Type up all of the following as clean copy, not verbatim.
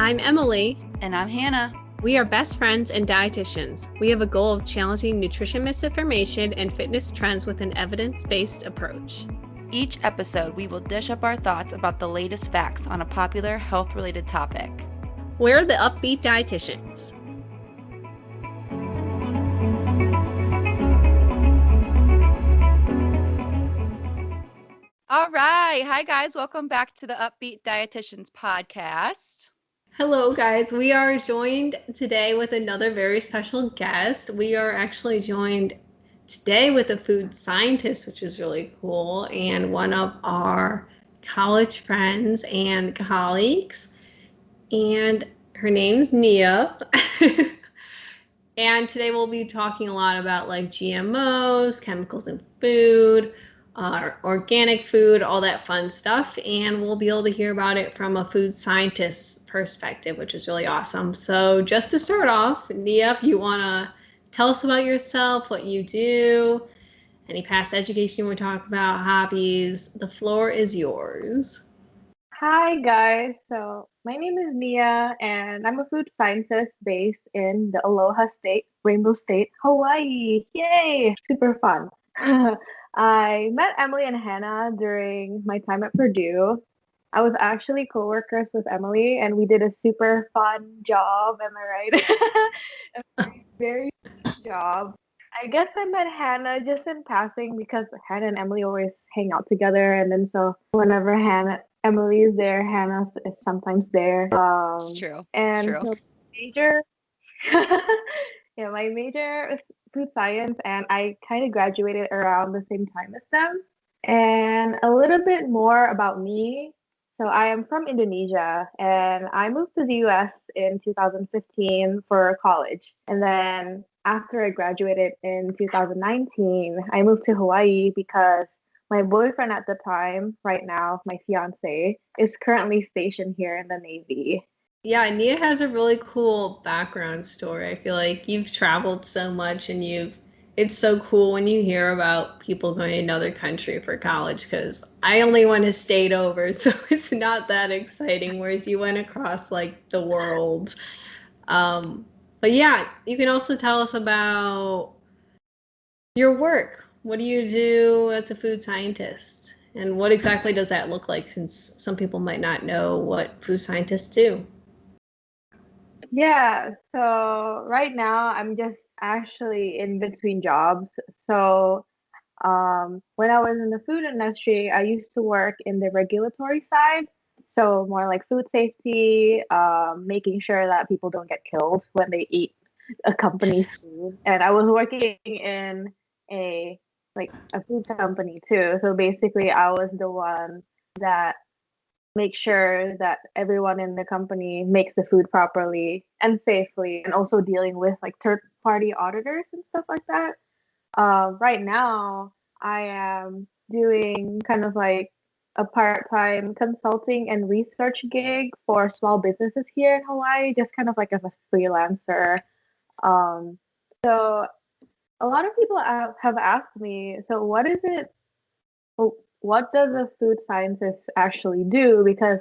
I'm Emily. And I'm Hannah. We are best friends and dietitians. We have a goal of challenging nutrition misinformation and fitness trends with an evidence-based approach. Each episode, we will dish up our thoughts about the latest facts on a popular health-related topic. We're the Up-Beet Dietitians. All right. Hi, guys. Welcome back to the Up-Beet Dietitians podcast. Hello, guys. We are joined today with another very special guest. We are actually joined today with a food scientist, which is really cool, and one of our college friends and colleagues. And her name's Nia. And today we'll be talking a lot about like GMOs, chemicals in food, organic food, all that fun stuff. And we'll be able to hear about it from a food scientist's perspective, which is really awesome. So just to start off, Nia, if you want to tell us about yourself, what you do, any past education you want to talk about, hobbies, the floor is yours. Hi guys, so my name is Nia and I'm a food scientist based in the Aloha State, Rainbow State, Hawaii. Yay! Super fun. I met Emily and Hannah during my time at Purdue. I was actually co-workers with Emily and we did a super fun job, am I right? A very fun job. I guess I met Hannah just in passing because Hannah and Emily always hang out together, and then so whenever Emily is there, Hannah is sometimes there. It's true. And it's true. So my major is food science, and I kind of graduated around the same time as them. And a little bit more about me. So I am from Indonesia, and I moved to the US in 2015 for college. And then after I graduated in 2019, I moved to Hawaii because my boyfriend at the time, right now, my fiance, is currently stationed here in the Navy. Yeah, Nia has a really cool background story. I feel like you've traveled so much and it's so cool when you hear about people going to another country for college, because I only went to stayed over, so it's not that exciting, whereas you went across like the world. But yeah, you can also tell us about your work. What do you do as a food scientist? And what exactly does that look like, since some people might not know what food scientists do? Yeah, so right now I'm just actually in between jobs. So when I was in the food industry, I used to work in the regulatory side. So more like food safety, making sure that people don't get killed when they eat a company's food. And I was working in a food company too. So basically I was the one that makes sure that everyone in the company makes the food properly and safely, and also dealing with like third party auditors and stuff like that. Right now I am doing kind of like a part-time consulting and research gig for small businesses here in Hawaii, just kind of like as a freelancer. So a lot of people have asked me, so what does a food scientist actually do? Because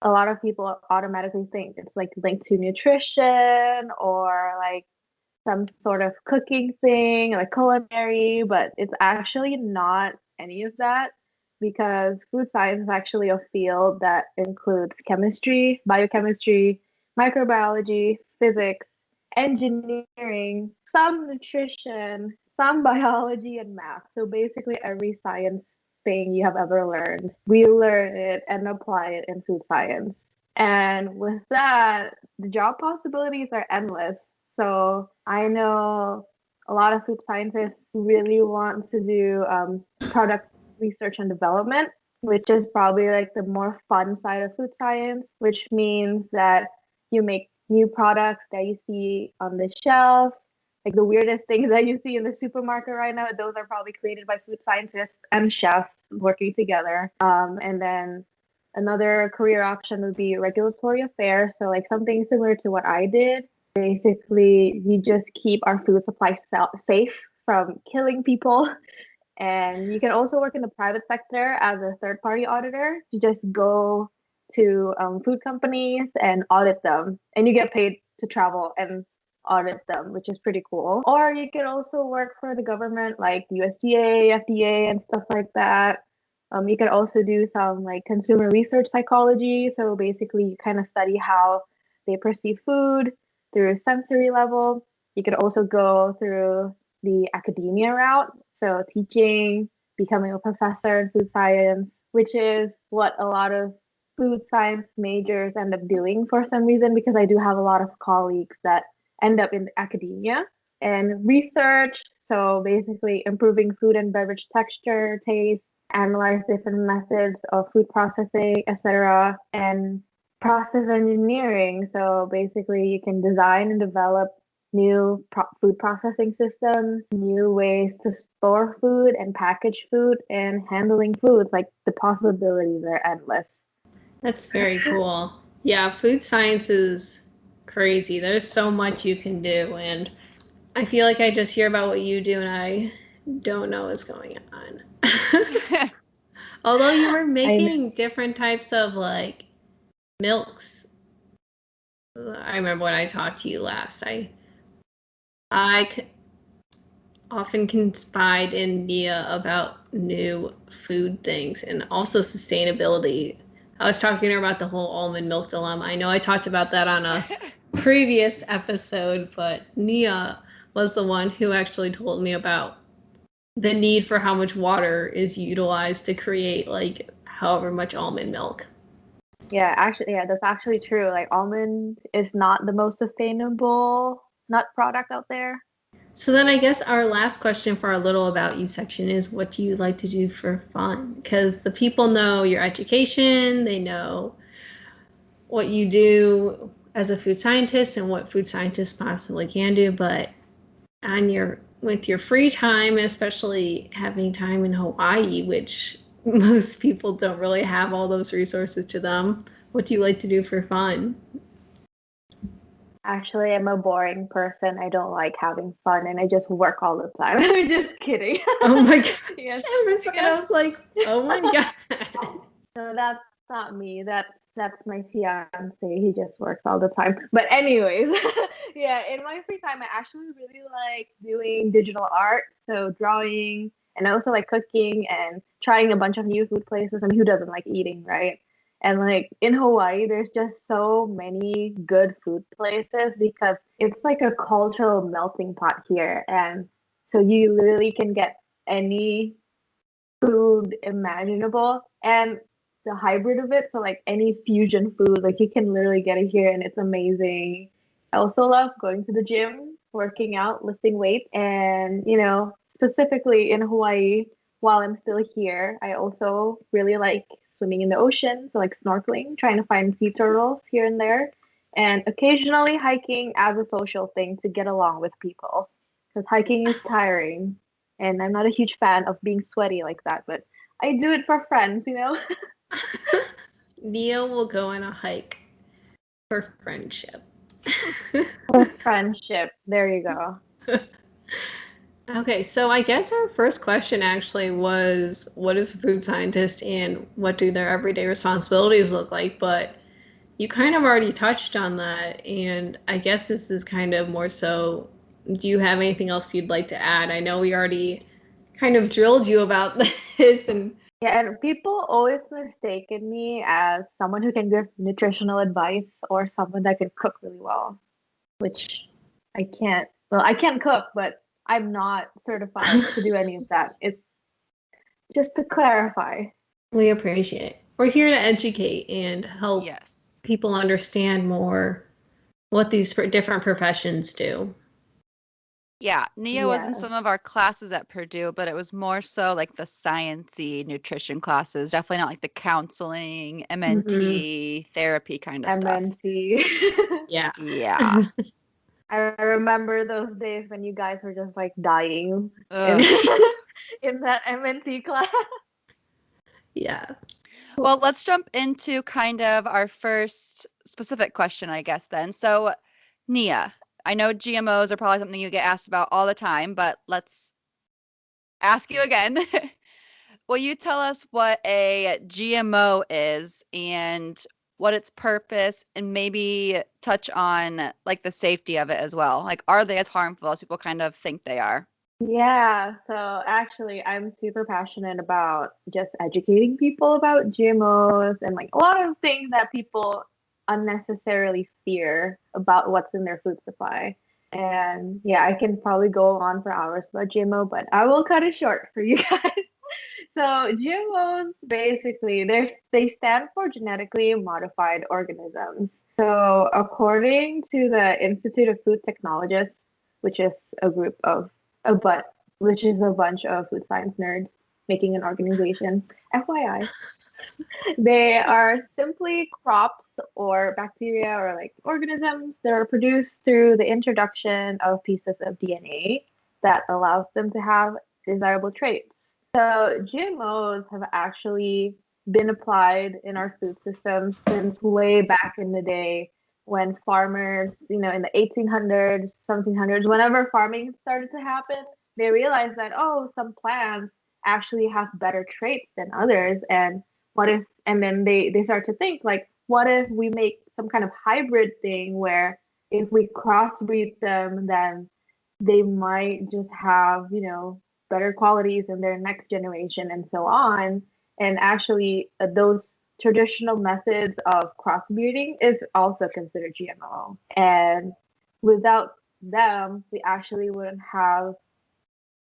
a lot of people automatically think it's like linked to nutrition or like some sort of cooking thing, like culinary, but it's actually not any of that, because food science is actually a field that includes chemistry, biochemistry, microbiology, physics, engineering, some nutrition, some biology, and math. So basically, every science thing you have ever learned, we learn it and apply it in food science. And with that, the job possibilities are endless. So I know a lot of food scientists really want to do product research and development, which is probably like the more fun side of food science, which means that you make new products that you see on the shelves. Like the weirdest things that you see in the supermarket right now, those are probably created by food scientists and chefs working together. And then another career option would be regulatory affairs. So like something similar to what I did. Basically, you just keep our food supply safe from killing people. And you can also work in the private sector as a third-party auditor. You just go to food companies and audit them, and you get paid to travel and audit them, which is pretty cool. Or you can also work for the government, like USDA, FDA, and stuff like that. You can also do some like consumer research psychology. So basically, you kind of study how they perceive food through a sensory level. You could also go through the academia route, so teaching, becoming a professor in food science, which is what a lot of food science majors end up doing for some reason, because I do have a lot of colleagues that end up in academia and research. So basically improving food and beverage texture, taste, analyze different methods of food processing, etc. And process engineering. So basically you can design and develop new food processing systems, new ways to store food and package food, and handling foods. Like the possibilities are endless. That's very cool. Yeah, food science is crazy. There's so much you can do, and I feel like I just hear about what you do and I don't know what's going on. Although you were making different types of like milks. I remember when I talked to you last. I often confide in Nia about new food things and also sustainability. I was talking to her about the whole almond milk dilemma. I know I talked about that on a previous episode, but Nia was the one who actually told me about the need for how much water is utilized to create like however much almond milk. Yeah, that's actually true. Like almond is not the most sustainable nut product out there. So then I guess our last question for our little about you section is, what do you like to do for fun? Because the people know your education, they know what you do as a food scientist and what food scientists possibly can do, but with your free time, especially having time in Hawaii, which most people don't really have all those resources to them, what do you like to do for fun? Actually, I'm a boring person. I don't like having fun, and I just work all the time. I'm just kidding. Oh my gosh. Yes. I was like, oh my god. No, that's not me. That's my fiance. He just works all the time. But anyways, yeah, in my free time, I actually really like doing digital art, so drawing, and I also like cooking and trying a bunch of new food places. I mean, who doesn't like eating, right? And like in Hawaii, there's just so many good food places because it's like a cultural melting pot here. And so you literally can get any food imaginable. And the hybrid of it, so like any fusion food, like you can literally get it here and it's amazing. I also love going to the gym, working out, lifting weights, and specifically in Hawaii, while I'm still here, I also really like swimming in the ocean, so like snorkeling, trying to find sea turtles here and there, and occasionally hiking as a social thing to get along with people, because hiking is tiring, and I'm not a huge fan of being sweaty like that, but I do it for friends. Nia will go on a hike for friendship. For friendship. There you go. Okay, so I guess our first question actually was, what is a food scientist and what do their everyday responsibilities look like? But you kind of already touched on that, and I guess this is kind of more so, do you have anything else you'd like to add? I know we already kind of drilled you about this, and yeah, and people always mistaken me as someone who can give nutritional advice or someone that can cook really well, which I can't. Well, I can cook, but I'm not certified to do any of that. It's just to clarify. we appreciate it. We're here to educate and help people understand more what these different professions do. Yeah, Nia was in some of our classes at Purdue, but it was more so like the science-y nutrition classes, definitely not like the counseling, MNT, therapy kind of stuff. MNT. Yeah. Yeah. I remember those days when you guys were just like dying in that MNT class. Yeah. Well, let's jump into kind of our first specific question, I guess, then. So, Nia, I know GMOs are probably something you get asked about all the time, but let's ask you again. Will you tell us what a GMO is and what its purpose, and maybe touch on like the safety of it as well. Like, are they as harmful as people kind of think they are? Yeah, so actually, I'm super passionate about just educating people about GMOs and like a lot of things that people unnecessarily fear about what's in their food supply. And yeah, I can probably go on for hours about GMO, but I will cut it short for you guys. So GMOs basically they stand for genetically modified organisms. So according to the Institute of Food Technologists, which is a group of but which is a bunch of food science nerds making an organization, FYI, they are simply crops or bacteria or like organisms that are produced through the introduction of pieces of DNA that allows them to have desirable traits. So GMOs have actually been applied in our food system since way back in the day when farmers, in the 1800s, 1700s, whenever farming started to happen, they realized that, oh, some plants actually have better traits than others. And what if, and then they start to think like, what if we make some kind of hybrid thing where if we crossbreed them, then they might just have, better qualities in their next generation and so on. And actually, those traditional methods of crossbreeding is also considered GMO. And without them, we actually wouldn't have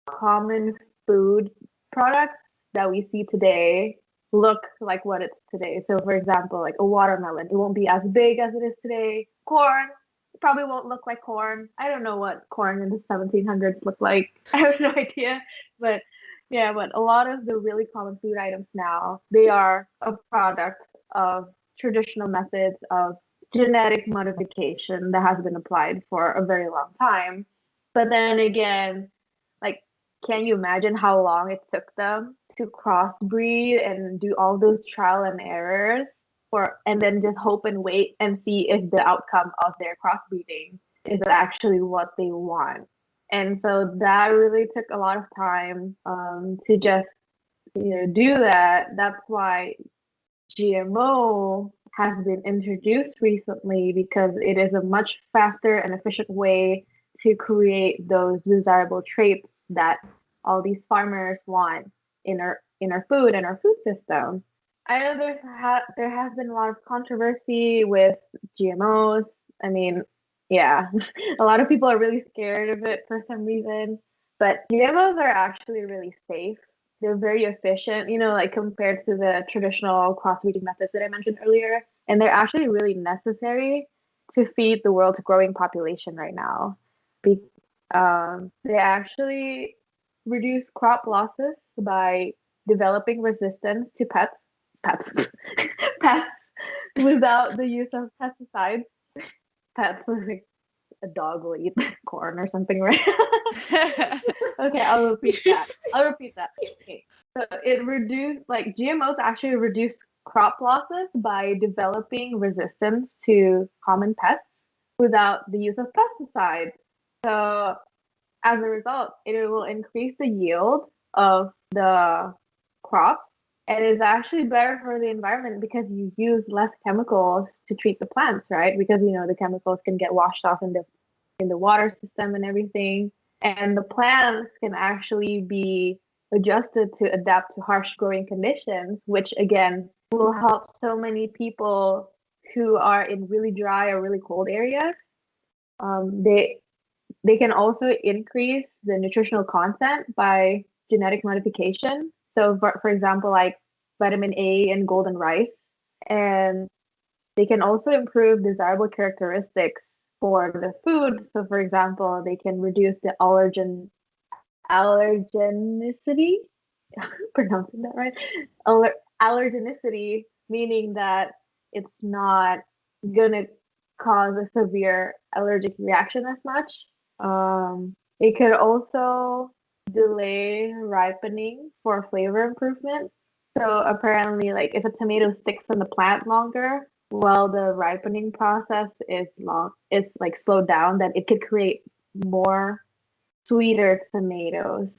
common food products that we see today look like what it's today. So, for example, like a watermelon, it won't be as big as it is today. Corn, it probably won't look like corn. I don't know what corn in the 1700s looked like. I have no idea. But yeah, but a lot of the really common food items now, they are a product of traditional methods of genetic modification that has been applied for a very long time. But then again, like, can you imagine how long it took them to crossbreed and do all those trial and errors and then just hope and wait and see if the outcome of their crossbreeding is actually what they want. And so that really took a lot of time to just do that. That's why GMO has been introduced recently, because it is a much faster and efficient way to create those desirable traits that all these farmers want in our food and our food system. I know there has been a lot of controversy with GMOs. I mean, yeah, a lot of people are really scared of it for some reason, but GMOs are actually really safe. They're very efficient, like compared to the traditional crossbreeding methods that I mentioned earlier, and they're actually really necessary to feed the world's growing population right now. They actually reduce crop losses by developing resistance to pests, pests without the use of pesticides. Pets, like a dog will eat corn or something, right? Okay, I'll repeat that. Okay. So GMOs actually reduce crop losses by developing resistance to common pests without the use of pesticides. So as a result, it will increase the yield of the crops, and is actually better for the environment because you use less chemicals to treat the plants, right? Because the chemicals can get washed off in the water system and everything, and the plants can actually be adjusted to adapt to harsh growing conditions, which again will help so many people who are in really dry or really cold areas. They can also increase the nutritional content by genetic modification. So, for example, like vitamin A in golden rice. And they can also improve desirable characteristics for the food. So, for example, they can reduce the allergenicity, pronouncing that right? Allergenicity, meaning that it's not going to cause a severe allergic reaction as much. It could also delay ripening for flavor improvement. So apparently, like if a tomato sticks in the plant longer, while the ripening process is like slowed down, then it could create more sweeter tomatoes.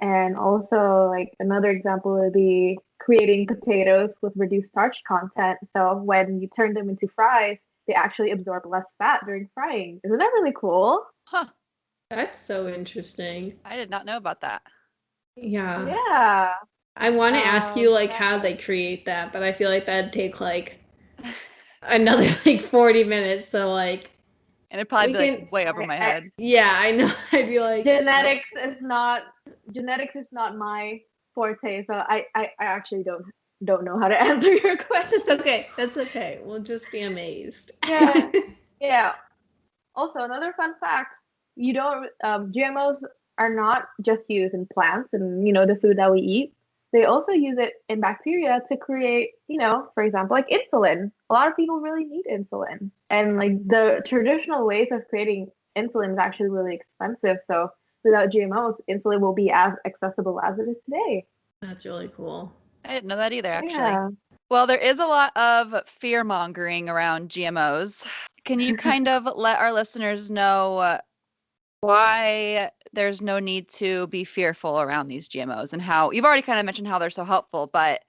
And also, like another example would be creating potatoes with reduced starch content. So when you turn them into fries, they actually absorb less fat during frying. Isn't that really cool? Huh. That's so interesting. I did not know about that. Yeah. Yeah. I want to ask you like Yeah. how they create that, but I feel like that'd take like another like 40 minutes. So like And it'd probably we be like can way over my head. yeah, I know. I'd be like genetics is not my forte, so I actually don't know how to answer your question. It's okay. That's okay. We'll just be amazed. Yeah. Yeah. Also, another fun fact, you don't GMOs are not just used in plants and the food that we eat. They also use it in bacteria to create, for example, like insulin. A lot of people really need insulin. And like the traditional ways of creating insulin is actually really expensive. So without GMOs, insulin will be as accessible as it is today. That's really cool. I didn't know that either, actually. Yeah. Well, there is a lot of fear mongering around GMOs. Can you kind of let our listeners know why there's no need to be fearful around these GMOs and how you've already kind of mentioned how they're so helpful, but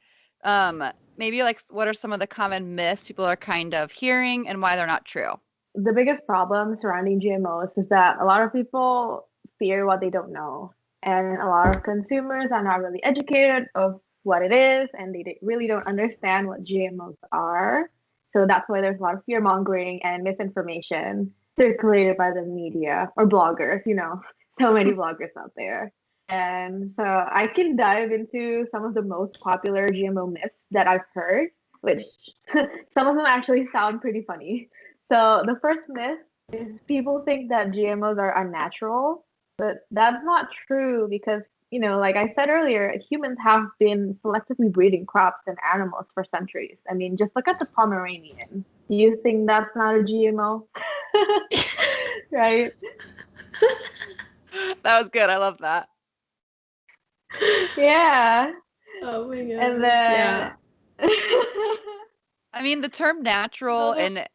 maybe like what are some of the common myths people are kind of hearing and why they're not true? The biggest problem surrounding GMOs is that a lot of people fear what they don't know. And a lot of consumers are not really educated of what it is, and they really don't understand what GMOs are. So that's why there's a lot of fear mongering and misinformation circulated by the media or bloggers, so many bloggers out there. And so I can dive into some of the most popular GMO myths that I've heard, which some of them actually sound pretty funny. So the first myth is people think that GMOs are unnatural, but that's not true because, like I said earlier, humans have been selectively breeding crops and animals for centuries. I mean, just look at the Pomeranian. Do you think that's not a GMO? Right? That was good. I love that. Yeah. Oh my gosh. And then Yeah. I mean, the term natural and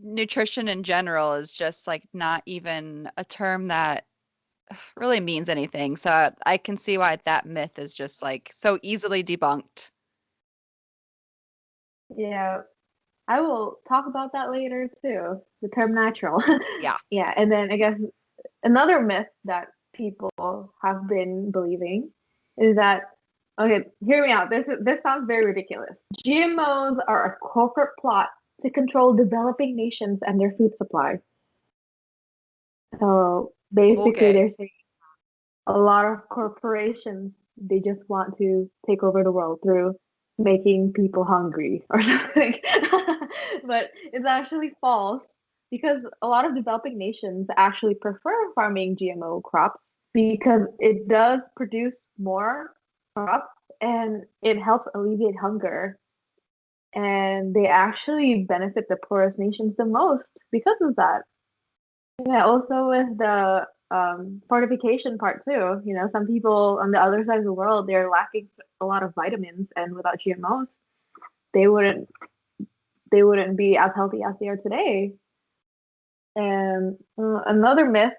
nutrition in general is just like not even a term that really means anything. So I can see why that myth is just like so easily debunked. Yeah, I will talk about that later too. The term natural. Yeah. Yeah, and then I guess another myth that people have been believing is that okay, hear me out. This sounds very ridiculous. GMOs are a corporate plot to control developing nations and their food supply. So basically, Okay. they're saying a lot of corporations they just want to take over the world through making people hungry or something. But it's actually false because a lot of developing nations actually prefer farming GMO crops because it does produce more crops and it helps alleviate hunger. And they actually benefit the poorest nations the most because of that. Yeah, also with the fortification part too. Some people on the other side of the world, they're lacking a lot of vitamins, and without GMOs, they wouldn't they wouldn't be as healthy as they are today. And another myth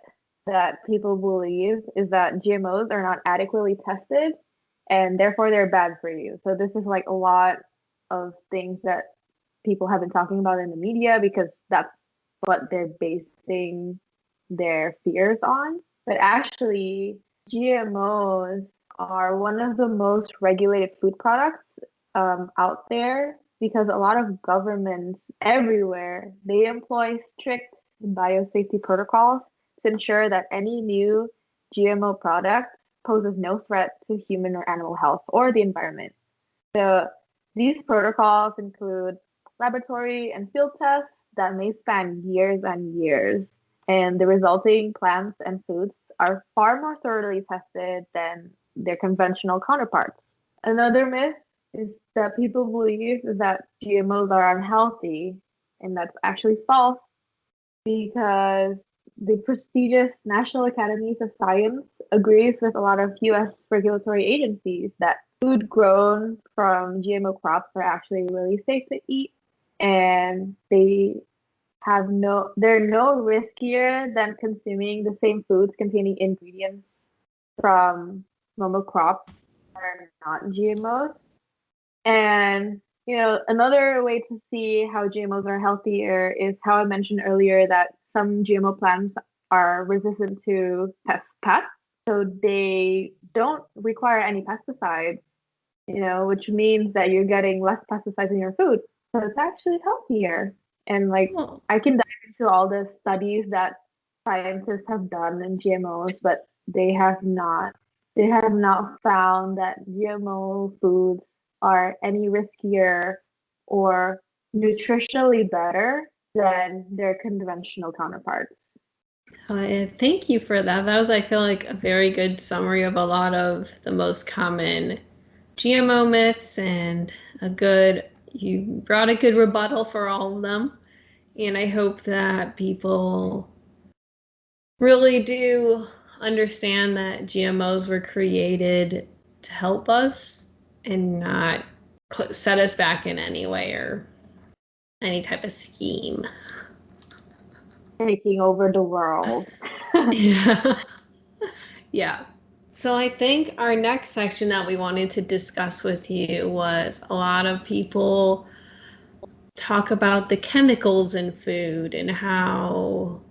that people believe is that GMOs are not adequately tested, and therefore they're bad for you. So this is like a lot of things that people have been talking about in the media because that's what they're basing their fears on. But actually, GMOs are one of the most regulated food products out there because a lot of governments everywhere they employ strict biosafety protocols to ensure that any new GMO product poses no threat to human or animal health or the environment. So these protocols include laboratory and field tests that may span years and years, and the resulting plants and foods are far more thoroughly tested than their conventional counterparts. Another myth is that people believe that GMOs are unhealthy, and that's actually false because the prestigious National Academies of Science agrees with a lot of US regulatory agencies that food grown from GMO crops are actually really safe to eat and they're no riskier than consuming the same foods containing ingredients from normal crops that are not GMOs. And, another way to see how GMOs are healthier is how I mentioned earlier that some GMO plants are resistant to pests. So they don't require any pesticides, which means that you're getting less pesticides in your food. So it's actually healthier. And like, Oh, I can dive into all the studies that scientists have done in GMOs, but they have not found that GMO foods are any riskier or nutritionally better than their conventional counterparts. thank you for that. That was, I feel like, a very good summary of a lot of the most common GMO myths, and you brought a good rebuttal for all of them. And I hope that people really do understand that GMOs were created to help us and not set us back in any way or any type of scheme. Taking over the world. Yeah. Yeah. So I think our next section that we wanted to discuss with you was a lot of people talk about the chemicals in food and how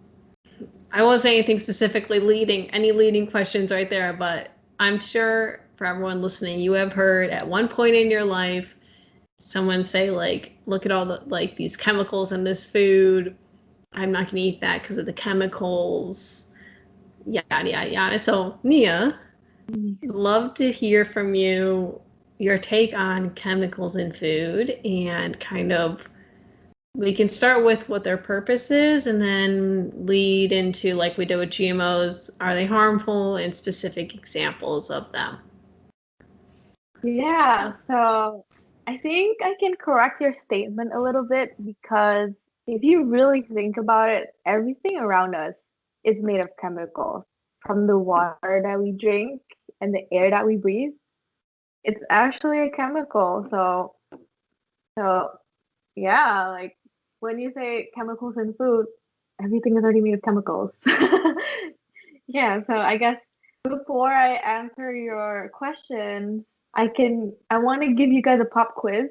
I won't say anything specifically any leading questions right there, but I'm sure for everyone listening, you have heard at one point in your life someone say, like, look at all the like these chemicals in this food. I'm not gonna eat that because of the chemicals. Yada yada yada. So Nia, I'd love to hear from you your take on chemicals in food, and kind of we can start with what their purpose is and then lead into, like we did with GMOs, are they harmful, and specific examples of them. Yeah, so I think I can correct your statement a little bit because if you really think about it, everything around us is made of chemicals. From the water that we drink and the air that we breathe, it's actually a chemical. So yeah, like when you say chemicals in food, everything is already made of chemicals. Yeah, so I guess before I answer your question, I want to give you guys a pop quiz.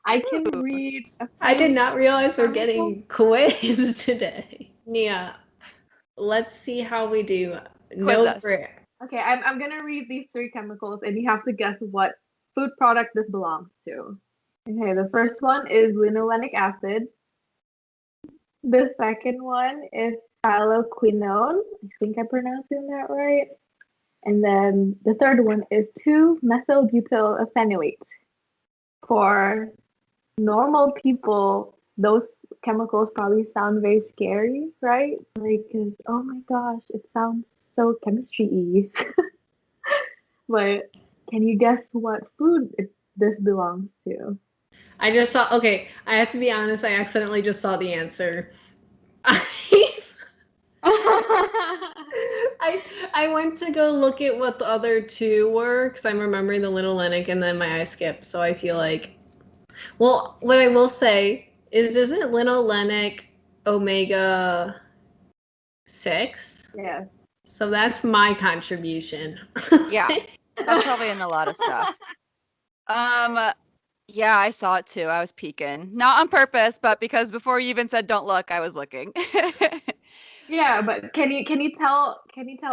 I can Ooh. read a I did few not realize we're chemical. getting quiz today. Nia, let's see how we do. Quiz No us. grit. Okay, I'm gonna read these three chemicals and you have to guess what food product this belongs to. Okay, the first one is linolenic acid. The second one is haloquinone. I think I'm pronouncing that right. And then the third one is 2-methylbutyl phenolate. For normal people, those chemicals probably sound very scary, right? Like, 'cause, oh my gosh, it sounds so chemistry-y. But can you guess what food this belongs to? I just saw, okay, I have to be honest, I accidentally just saw the answer. I went to go look at what the other two were because I'm remembering the linolenic and then my eye skipped. So I feel like, well, what I will say is, isn't linolenic omega 6? Yeah. So that's my contribution. Yeah, that's probably in a lot of stuff. Yeah, I saw it too. I was peeking. Not on purpose, but because before you even said don't look, I was looking. Yeah, but can you tell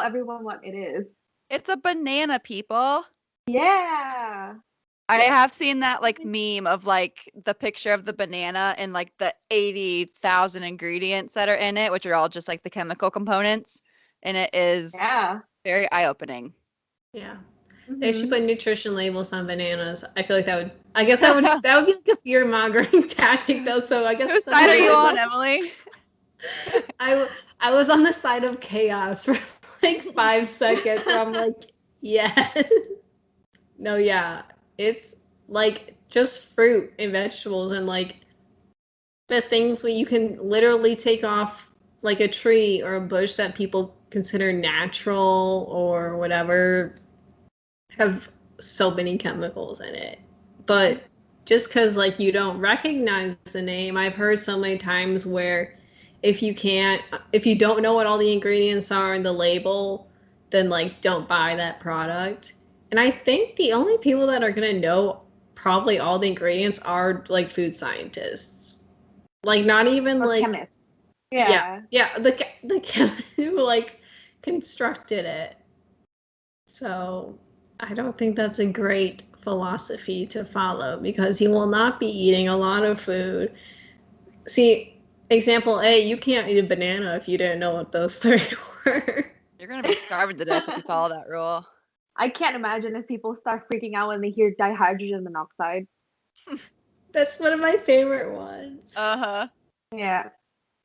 everyone what it is? It's a banana, people. Yeah. I have seen that like meme of like the picture of the banana and like the 80,000 ingredients that are in it, which are all just like the chemical components. And it is Yeah. very eye-opening. Yeah. They should Mhm. put nutrition labels on bananas. I feel like that would be like a fear mongering tactic though. So I guess Whose some side are you people on, Emily? I was on the side of chaos for like 5 seconds where I'm like, yes. No, yeah. It's like just fruit and vegetables and like the things where you can literally take off like a tree or a bush that people consider natural or whatever have so many chemicals in it. But just because like you don't recognize the name, I've heard so many times where if you don't know what all the ingredients are in the label, then like don't buy that product. And I think the only people that are gonna know probably all the ingredients are like food scientists. Like not even Or like chemists. yeah, Yeah. yeah, the chemist who like constructed it. So I don't think that's a great philosophy to follow because you will not be eating a lot of food. See, example A, you can't eat a banana if you didn't know what those three were. You're gonna be starving to death if you follow that rule. I can't imagine if people start freaking out when they hear dihydrogen monoxide. That's one of my favorite ones. Uh-huh. Yeah.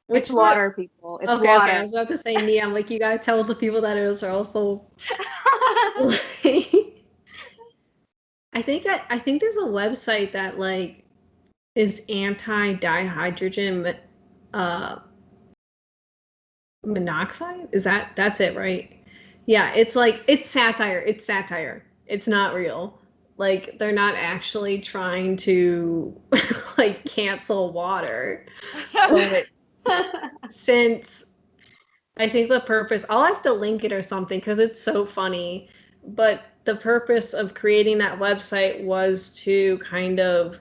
Which It's one? water, people. It's Okay, water. I was about to say Nia. I'm like, you gotta tell the people that it is, or else they'll. I think there's a website that like is anti-dihydrogen uh, monoxide. That's it, right? Yeah, it's like it's satire. It's satire. It's not real. Like they're not actually trying to like cancel water. But since I think the purpose, I'll have to link it or something because it's so funny. But the purpose of creating that website was to kind of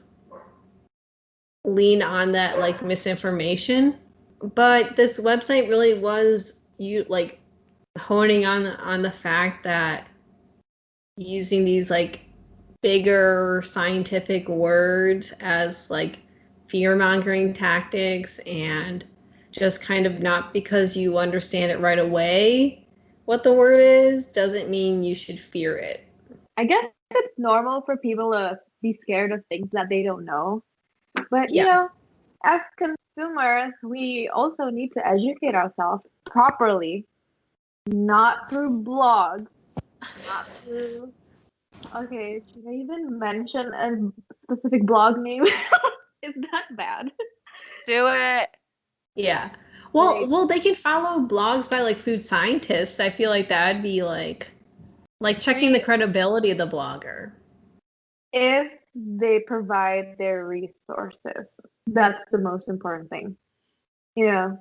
lean on that like misinformation. But this website really was you like honing on the fact that using these like bigger scientific words as like fear mongering tactics and just kind of not because you understand it right away what the word is doesn't mean you should fear it. I guess it's normal for people to be scared of things that they don't know. But, Yeah. as consumers, we also need to educate ourselves properly, not through blogs, not through. Okay, should I even mention a specific blog name? Is that bad? Do it. Yeah. Well, Like, well, they can follow blogs by like food scientists. I feel like that'd be like checking the credibility of the blogger. if they provide their resources, that's the most important thing.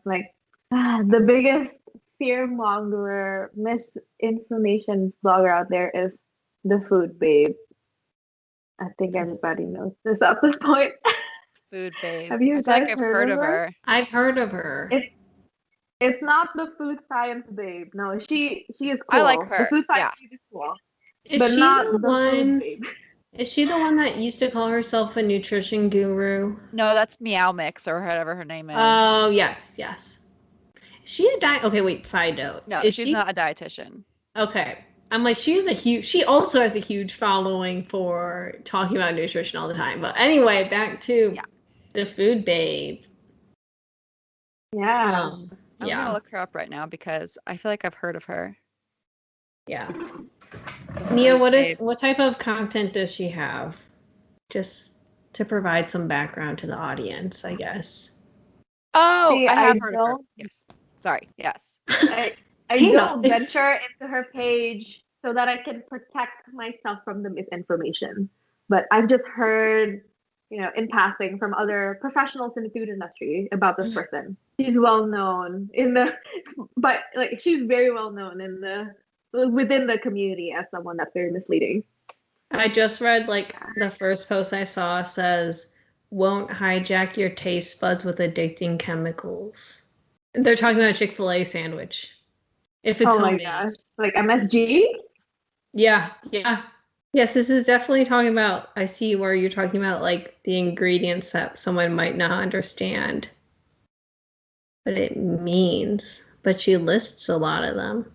Like the biggest fear monger, misinformation blogger out there is the food babe. I think everybody knows this at this point. Food babe. Have you I feel like guys I've heard heard of of her? her. I've heard of her. It's not the food science babe. No, she is cool. I like The her. food science Yeah. babe is cool, Is but she not the the food one? babe. Is she the one that used to call herself a nutrition guru? No, that's Meow Mix or whatever her name is. Oh, yes, yes. Is she a diet? Okay, wait, side note. No, Is she's she not a dietitian. okay? I'm like, she also has a huge following for talking about nutrition all the time. But anyway, back to Yeah. the food babe. Yeah. I'm Yeah, gonna look her up right now because I feel like I've heard of her. yeah. The Nia, food babe. what type of content does she have? Just to provide some background to the audience, I guess. Oh, See, I I have heard of her. don't Yes. Sorry. Yes. I Hey, no, don't venture into her page so that I can protect myself from the misinformation. But I've just heard, in passing from other professionals in the food industry about this person. She's well known but like she's very well known within the community as someone that's very misleading. I just read like the first post I saw says, "Won't hijack your taste buds with addicting chemicals." They're talking about a Chick-fil-A sandwich. If it's Oh my homemade. gosh. Like MSG? Yeah, yeah. Yes, this is definitely talking about, I see where you're talking about like the ingredients that someone might not understand what it means, but she lists a lot of them.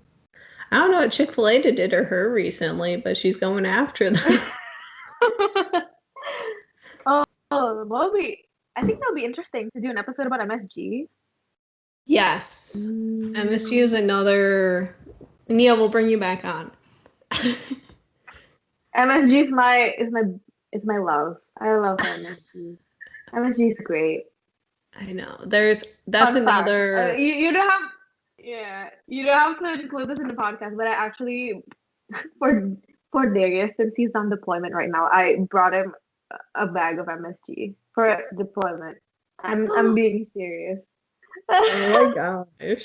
I don't know what Chick-fil-A did to her recently, but she's going after them. I think that'll be interesting to do an episode about MSG. Yes. MSG is another. Nia, we'll bring you back on. MSG is my love. I love MSG. MSG is great. I know. That's Fun another. fact. You don't have you don't have to include this in the podcast, but I actually for Darius, since he's on deployment right now, I brought him a bag of MSG for deployment. I'm being serious. Oh my gosh.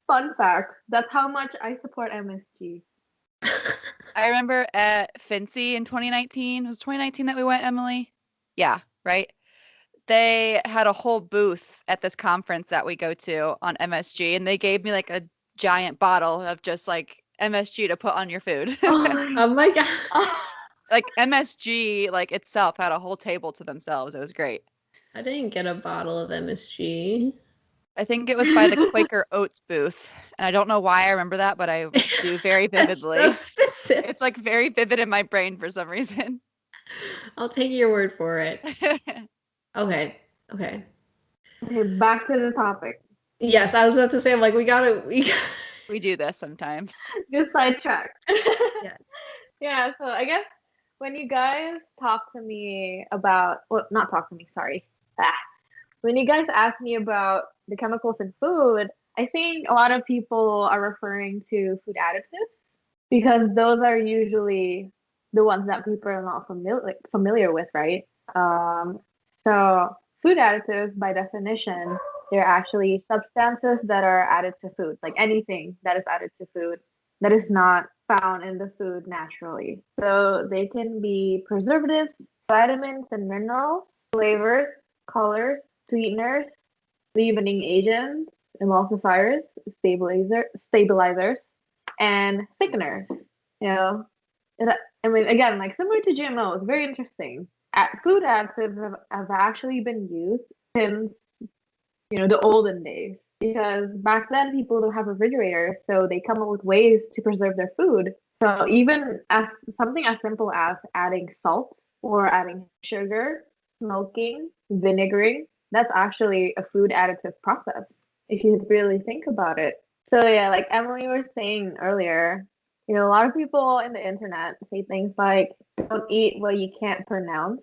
Fun fact. That's how much I support MSG. I remember at Fincy in 2019. Was it 2019 that we went, Emily? Yeah, right. They had a whole booth at this conference that we go to on MSG, and they gave me like a giant bottle of just like MSG to put on your food. Oh my god. Like MSG like itself had a whole table to themselves. It was great. I didn't get a bottle of MSG. I think it was by the Quaker Oats booth. And I don't know why I remember that, but I do very That's so vividly. specific. It's like very vivid in my brain for some reason. I'll take your word for it. Okay. Okay, back to the topic. Yes, I was about to say, like, we We do this sometimes. Just sidetrack. Yes. Yeah, so I guess when you guys talk to me about, well, not talk to me, sorry. When you guys ask me about the chemicals in food, I think a lot of people are referring to food additives because those are usually the ones that people are not familiar with, right? So food additives, by definition, they're actually substances that are added to food, like anything that is added to food that is not found in the food naturally. So they can be preservatives, vitamins and minerals, flavors, colors, sweeteners, leavening agents, emulsifiers, stabilizers, and thickeners. You know, I mean, again, like similar to GMOs, very interesting. Food additives have actually been used since the olden days because back then people don't have refrigerators, so they come up with ways to preserve their food. So even as something as simple as adding salt or adding sugar, smoking, vinegaring, that's actually a food additive process if you really think about it. So yeah, like Emily was saying earlier, a lot of people in the internet say things like, don't eat what you can't pronounce.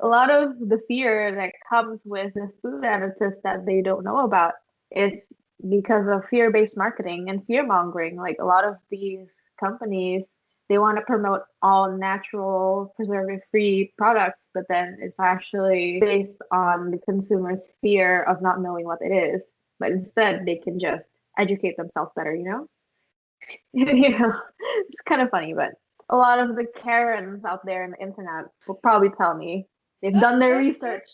A lot of the fear that comes with the food additives that they don't know about is because of fear-based marketing and fear-mongering. Like a lot of these companies, they want to promote all natural, preservative-free products, but then it's actually based on the consumer's fear of not knowing what it is. But instead, they can just educate themselves better, It's kind of funny, but a lot of the Karens out there in the internet will probably tell me they've done their research.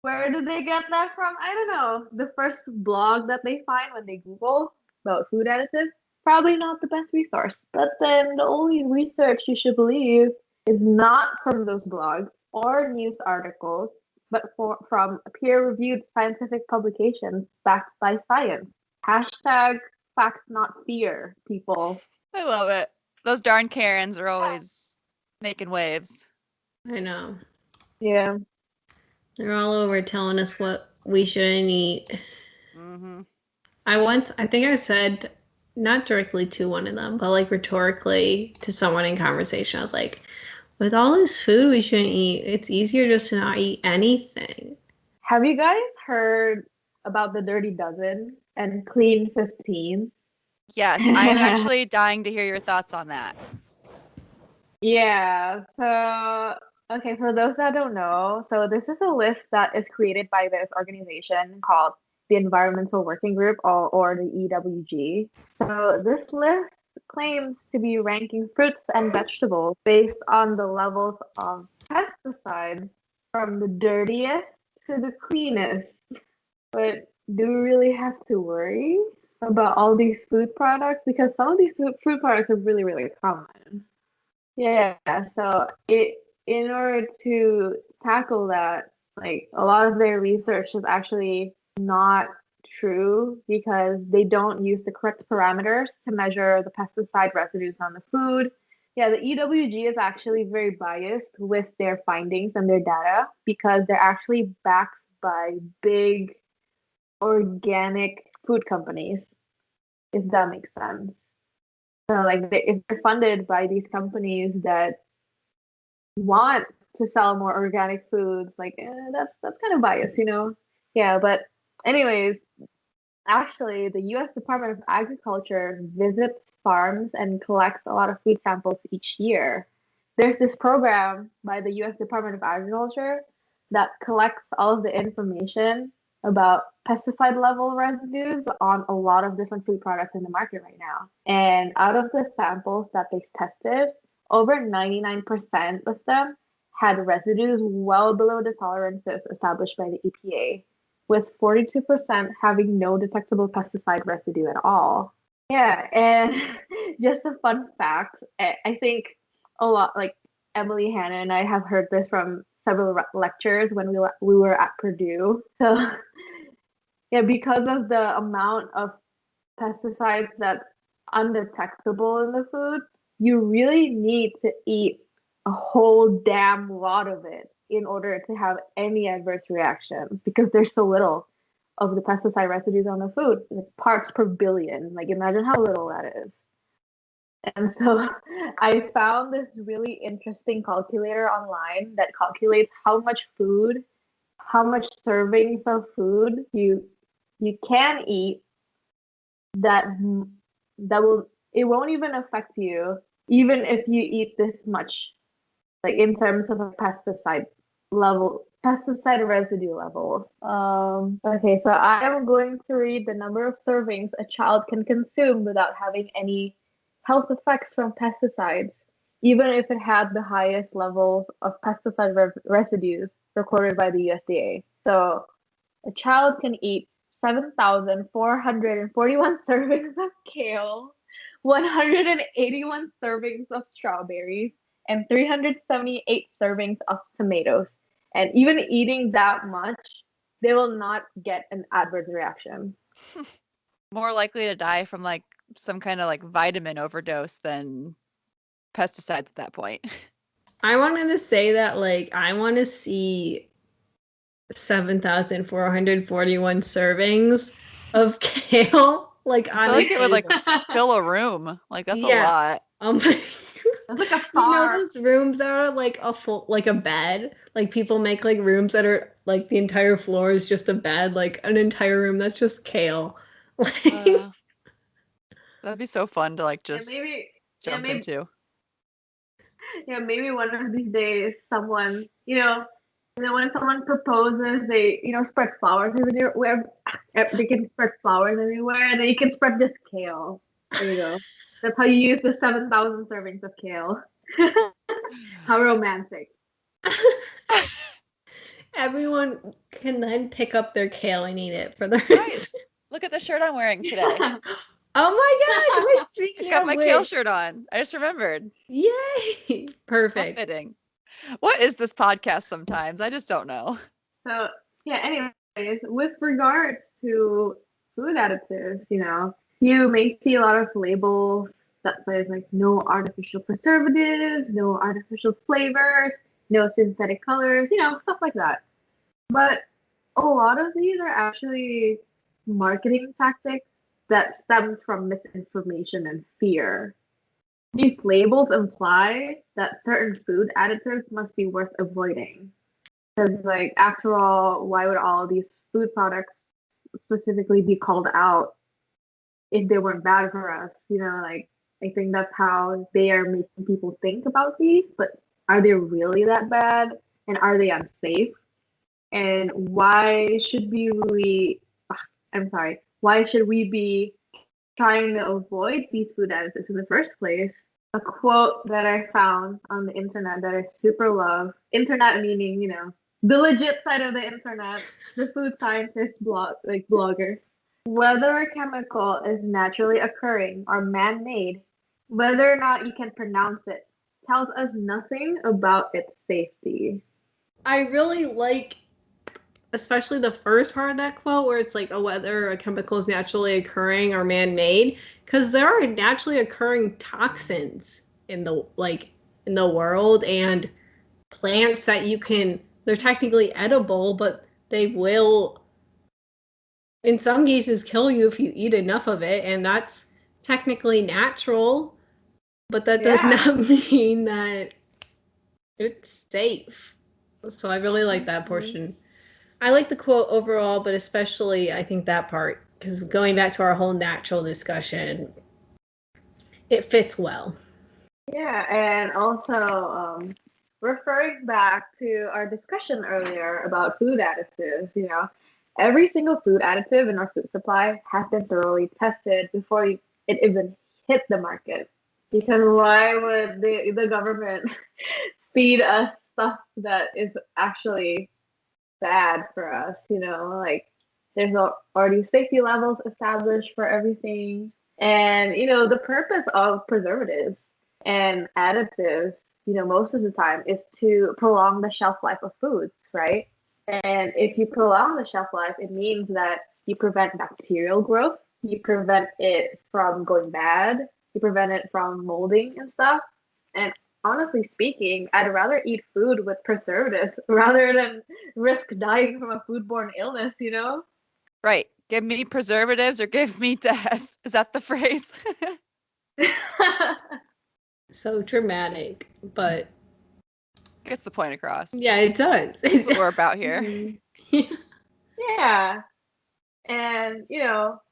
Where did they get that from? I don't know. The first blog that they find when they Google about food additives, probably not the best resource. But then the only research you should believe is not from those blogs or news articles, but from peer-reviewed scientific publications backed by science. Hashtag facts, not fear, people. I love it. Those darn Karens are always making waves. I know. Yeah. They're all over telling us what we shouldn't eat. Mm-hmm. I think I said, not directly to one of them, but like rhetorically to someone in conversation, I was like, with all this food we shouldn't eat, it's easier just to not eat anything. Have you guys heard about the Dirty Dozen and Clean 15? Yes, I'm actually dying to hear your thoughts on that. Yeah, so okay, for those that don't know, so this is a list that is created by this organization called the Environmental Working Group or the EWG. So this list claims to be ranking fruits and vegetables based on the levels of pesticides from the dirtiest to the cleanest. But do we really have to worry about all these food products? Because some of these food products are really, really common. Yeah, so in order to tackle that, like a lot of their research is actually not true because they don't use the correct parameters to measure the pesticide residues on the food. Yeah, the EWG is actually very biased with their findings and their data because they're actually backed by big organic food companies, if that makes sense. So like if they're funded by these companies that want to sell more organic foods, like that's kind of biased, Yeah, but anyways, actually the US Department of Agriculture visits farms and collects a lot of food samples each year. There's this program by the US Department of Agriculture that collects all of the information about pesticide level residues on a lot of different food products in the market right now. And out of the samples that they tested, over 99% of them had residues well below the tolerances established by the EPA, with 42% having no detectable pesticide residue at all. Yeah, and just a fun fact, I think a lot, like Emily, Hannah, and I have heard this from several lectures when we were at Purdue. So yeah, because of the amount of pesticides that's undetectable in the food, you really need to eat a whole damn lot of it in order to have any adverse reactions because there's so little of the pesticide residues on the food, like parts per billion. Like imagine how little that is. And so I found this really interesting calculator online that calculates how much food, how much servings of food you can eat that will it won't even affect you even if you eat this much, like in terms of a pesticide residue levels. Okay, so I am going to read the number of servings a child can consume without having any health effects from pesticides, even if it had the highest levels of pesticide residues recorded by the USDA. So a child can eat 7,441 servings of kale, 181 servings of strawberries, and 378 servings of tomatoes. And even eating that much, they will not get an adverse reaction. More likely to die from like some kind of like vitamin overdose than pesticides at that point. I wanted to say that like I want to see 7,441 servings of kale. Like I feel like it would like fill a room. Like that's a lot. Oh my. That's like a You know farm. those rooms that are like a full, like a bed? Like people make like rooms that are like the entire floor is just a bed, like an entire room that's just kale. Like that'd be so fun to like just jump maybe, into. Yeah, maybe one of these days someone, when someone proposes, they, spread flowers everywhere. They can spread flowers everywhere, and then you can spread this kale. There you go. That's how you use the 7,000 servings of kale. How romantic. Everyone can then pick up their kale and eat it for the rest. Nice. Look at the shirt I'm wearing today. Oh my gosh! Wait, speaking I got of my which, kale shirt on. I just remembered. Yay! Perfect. How fitting. What is this podcast sometimes? I just don't know. So, yeah, anyways, with regards to food additives, you may see a lot of labels that says like no artificial preservatives, no artificial flavors, no synthetic colors, stuff like that. But a lot of these are actually marketing tactics that stems from misinformation and fear. These labels imply that certain food additives must be worth avoiding. Because, like, after all, why would all these food products specifically be called out if they weren't bad for us? Like, I think that's how they are making people think about these. But are they really that bad? And are they unsafe? And why should why should we be trying to avoid these food additives in the first place? A quote that I found on the internet that I super love. Internet meaning, the legit side of the internet, the food scientist blogger. Whether a chemical is naturally occurring or man-made, whether or not you can pronounce it, tells us nothing about its safety. I really like, especially the first part of that quote where it's like, whether a chemical is naturally occurring or man-made, because there are naturally occurring toxins in the world and plants that they're technically edible, but they will in some cases kill you if you eat enough of it, and that's technically natural, but that does not mean that it's safe. So I really like that portion. I like the quote overall, but especially I think that part, because going back to our whole natural discussion, it fits well. Yeah, and also referring back to our discussion earlier about food additives, every single food additive in our food supply has been thoroughly tested before it even hit the market. Because why would the government feed us stuff that is actually bad for us? Like there's already safety levels established for everything. And, the purpose of preservatives and additives, most of the time is to prolong the shelf life of foods, right? And if you prolong the shelf life, it means that you prevent bacterial growth, you prevent it from going bad, you prevent it from molding and stuff. And honestly speaking, I'd rather eat food with preservatives rather than risk dying from a foodborne illness, Right. Give me preservatives or give me death. Is that the phrase? So dramatic, but Gets the point across. yeah, it does. That's what we're about here. Mm-hmm. Yeah. And,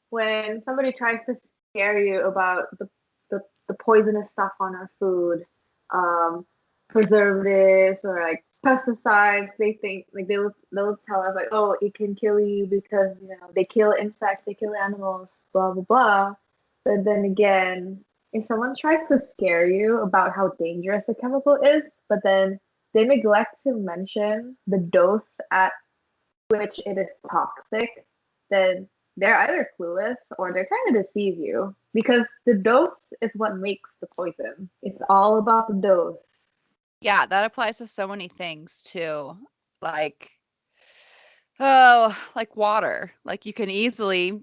when somebody tries to scare you about the poisonous stuff on our food, preservatives or like pesticides, they think like they'll tell us like, oh, it can kill you because they kill insects, they kill animals, blah blah blah. But then again, if someone tries to scare you about how dangerous a chemical is, but then they neglect to mention the dose at which it is toxic, then they're either clueless or they're trying to deceive you because the dose is what makes the poison. It's all about the dose. Yeah, that applies to so many things too. Like, like water. Like you can easily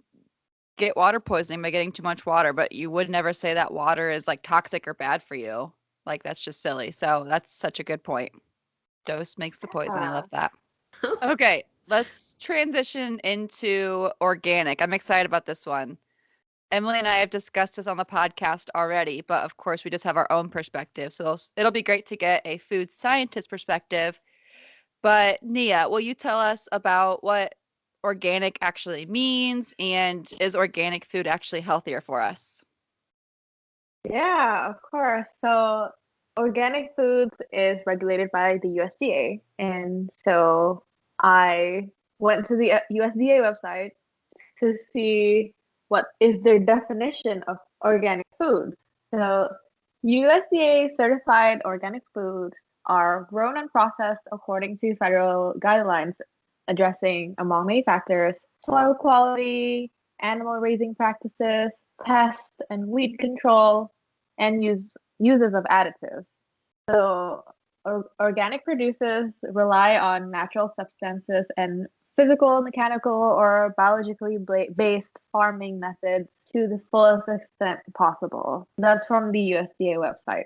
get water poisoning by getting too much water, but you would never say that water is like toxic or bad for you. Like that's just silly. So that's such a good point. Dose makes the poison. I love that. Okay, let's transition into organic. I'm excited about this one. Emily and I have discussed this on the podcast already, but of course we just have our own perspective. So it'll be great to get a food scientist perspective. But Nia, will you tell us about what organic actually means, and is organic food actually healthier for us? Yeah, of course. So organic foods is regulated by the USDA. And so I went to the USDA website to see what is their definition of organic foods. So USDA certified organic foods are grown and processed according to federal guidelines addressing, among many factors, soil quality, animal raising practices, pest and weed control, and uses of additives. So organic producers rely on natural substances and physical, mechanical, or biologically based farming methods to the fullest extent possible. That's from the USDA website.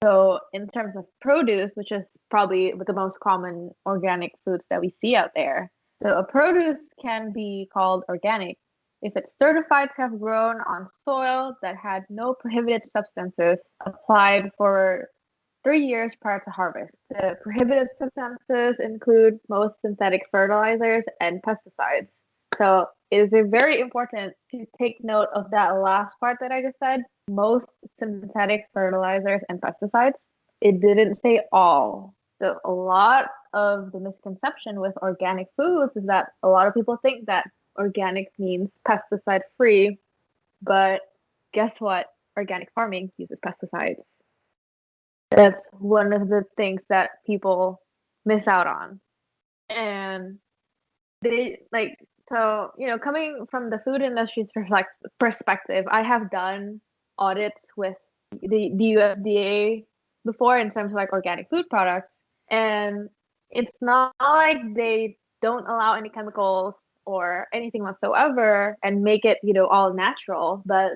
So in terms of produce, which is probably the most common organic foods that we see out there, so a produce can be called organic if it's certified to have grown on soil that had no prohibited substances applied for 3 years prior to harvest. The prohibited substances include most synthetic fertilizers and pesticides. So it is very important to take note of that last part that I just said, most synthetic fertilizers and pesticides. It didn't say all. So a lot of the misconception with organic foods is that a lot of people think that organic means pesticide free, but guess what? Organic farming uses pesticides. That's one of the things that people miss out on. And they like, so, coming from the food industry's perspective, I have done audits with the USDA before in terms of like organic food products. And it's not like they don't allow any chemicals or anything whatsoever and make it, all natural, but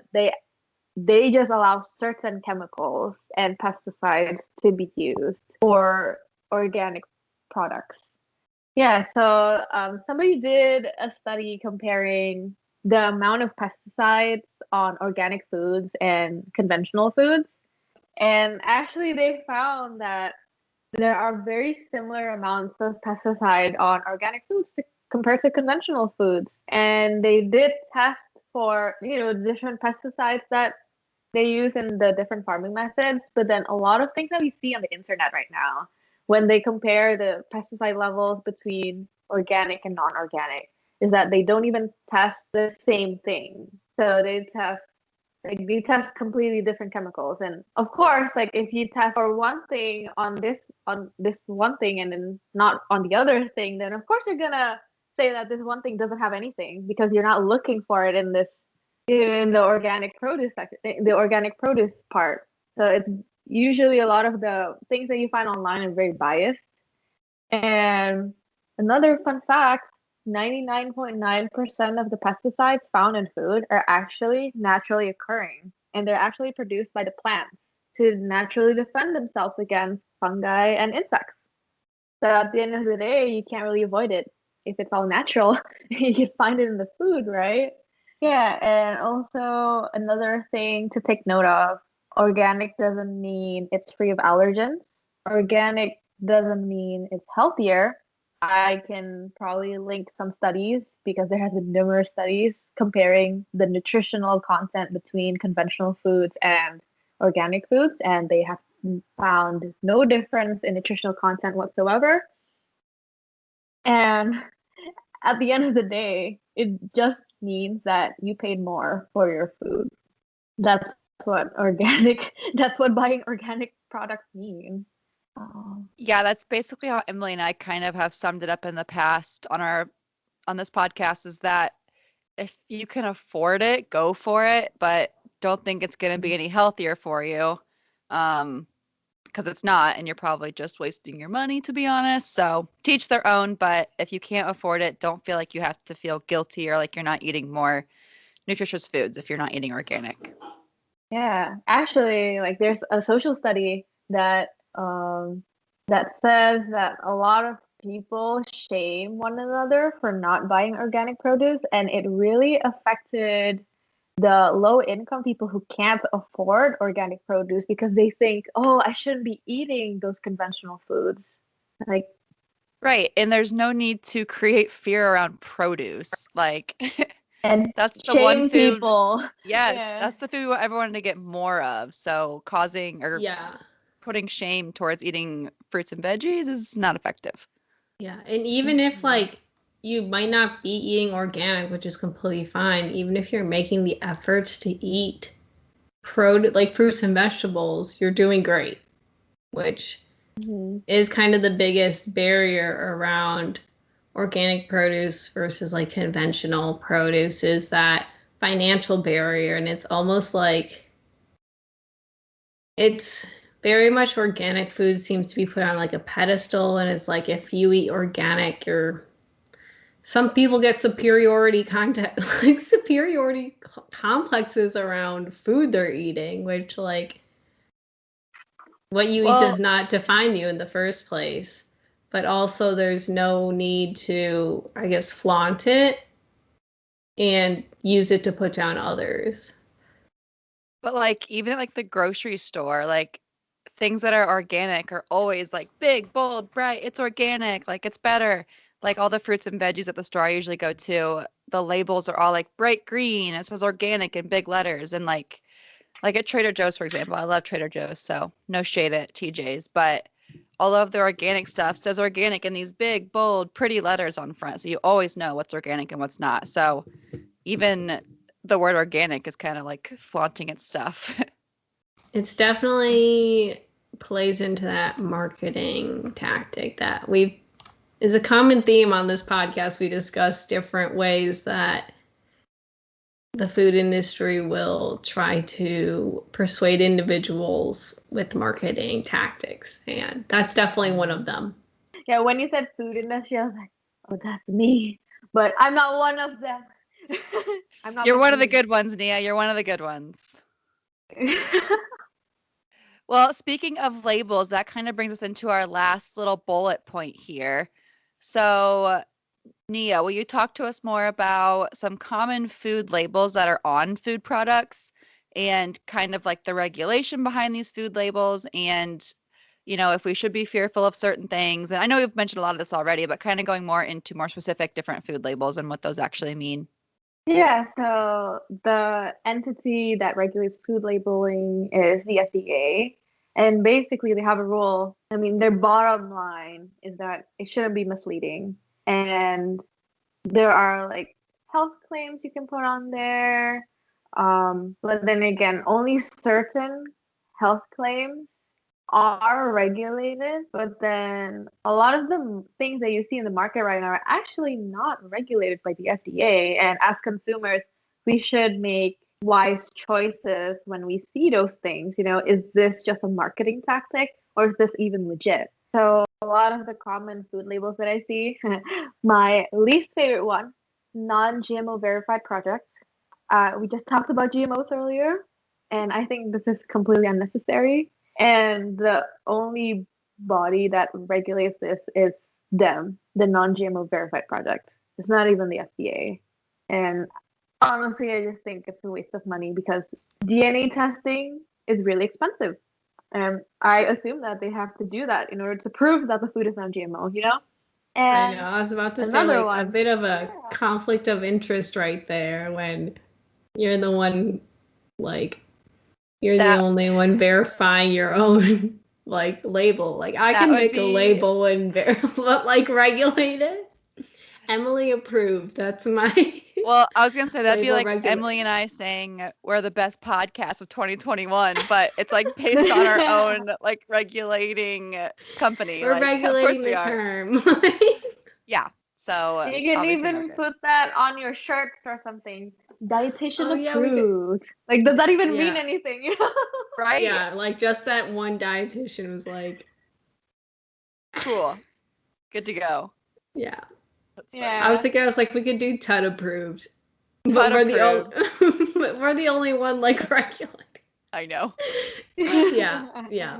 they just allow certain chemicals and pesticides to be used for organic products. Yeah, so somebody did a study comparing the amount of pesticides on organic foods and conventional foods. And actually, they found that there are very similar amounts of pesticide on organic foods compared to conventional foods. And they did test for, different pesticides that they use in the different farming methods. But then a lot of things that we see on the internet right now, when they compare the pesticide levels between organic and non-organic, is that they don't even test the same thing. So they test completely different chemicals. And of course, like if you test for one thing on this one thing and then not on the other thing, then of course you're gonna say that this one thing doesn't have anything because you're not looking for it in the organic produce section, the organic produce part. So it's usually a lot of the things that you find online are very biased. And another fun fact, 99.9% of the pesticides found in food are actually naturally occurring, and they're actually produced by the plants to naturally defend themselves against fungi and insects. So at the end of the day, you can't really avoid it. If it's all natural, you can find it in the food, right? Yeah, and also another thing to take note of, organic doesn't mean it's free of allergens. Organic doesn't mean it's healthier. I can probably link some studies because there has been numerous studies comparing the nutritional content between conventional foods and organic foods, and they have found no difference in nutritional content whatsoever. And at the end of the day, it just means that you paid more for your food. That's that's what buying organic products mean. Yeah, that's basically how Emily and I kind of have summed it up in the past on this podcast, is that if you can afford it, go for it, but don't think it's going to be any healthier for you. Because it's not, and you're probably just wasting your money, to be honest. So teach their own, but if you can't afford it, don't feel like you have to feel guilty or like you're not eating more nutritious foods if you're not eating organic. Yeah, actually, like there's a social study that says that a lot of people shame one another for not buying organic produce, and it really affected the low income people who can't afford organic produce because they think, oh, I shouldn't be eating those conventional foods. Like, Right. And there's no need to create fear around produce. Like, and that's the one shame food. people. Yes, Yeah. that's the food everyone to get more of. So causing or Yeah. putting shame towards eating fruits and veggies is not effective. Yeah. And even if like you might not be eating organic, which is completely fine, even if you're making the efforts to eat like fruits and vegetables, you're doing great, which is kind of the biggest barrier around organic produce versus like conventional produce, is that financial barrier. And it's almost like it's very much organic food seems to be put on like a pedestal, and it's like if you eat organic, some people get superiority content like superiority complexes around food they're eating, which like what you eat does not define you in the first place. But also there's no need to, I guess, flaunt it and use it to put down others. But like even at like the grocery store, like things that are organic are always like big, bold, bright, it's organic, like it's better. Like all the fruits and veggies at the store I usually go to, the labels are all like bright green. It says organic in big letters. And like at Trader Joe's, for example, I love Trader Joe's, so no shade at TJ's, but all of the organic stuff says organic in these big, bold, pretty letters on front. So you always know what's organic and what's not. So even the word organic is kind of like flaunting its stuff. It's definitely plays into that marketing tactic that is a common theme on this podcast. We discuss different ways that the food industry will try to persuade individuals with marketing tactics, and that's definitely one of them. Yeah, when you said food industry, I was like, oh, that's me. But I'm not one of them. You're one of the good ones, Nia. You're one of the good ones. Well, speaking of labels, that kind of brings us into our last little bullet point here. So, Nia, will you talk to us more about some common food labels that are on food products and kind of like the regulation behind these food labels, and, you know, if we should be fearful of certain things? And I know we've mentioned a lot of this already, but kind of going more into more specific different food labels and what those actually mean. Yeah, so the entity that regulates food labeling is the FDA. And basically, they have a rule. I mean, their bottom line is that it shouldn't be misleading. And there are like health claims you can put on there. But then again, only certain health claims are regulated, but then a lot of the things that you see in the market right now are actually not regulated by the FDA. And as consumers, we should make wise choices when we see those things. Is this just a marketing tactic or is this even legit? So a lot of the common food labels that I see, my least favorite one, non-GMO verified products. We just talked about GMOs earlier, and I think this is completely unnecessary. And the only body that regulates this is them, the non-GMO verified product. It's not even the FDA. And honestly, I just think it's a waste of money because DNA testing is really expensive. And I assume that they have to do that in order to prove that the food is non-GMO. I know. And I was about to say another like a one, bit of a yeah. conflict of interest right there when you're the one like you're the That only one verifying your own like label. Like I that can would make a be label and but like regulate it. Emily approved. That's my well, I was gonna say that'd be label like regulator. Emily and I saying we're the best podcast of 2021, but it's like based on our own like regulating company. We're Like, of course regulating we the are. term. Yeah. So You can obviously no even good. put that on your shirts or something. Dietitian Oh yeah, we could. approved. Like, does that even mean Yeah, anything? Right? yeah. Like just that one dietitian was like, Cool. Good to go. yeah. That's funny. I was Yeah. thinking, I was like, we could do TED approved, but Tut we're the only, approved. but we're the only one like regulating. I know. But yeah, yeah,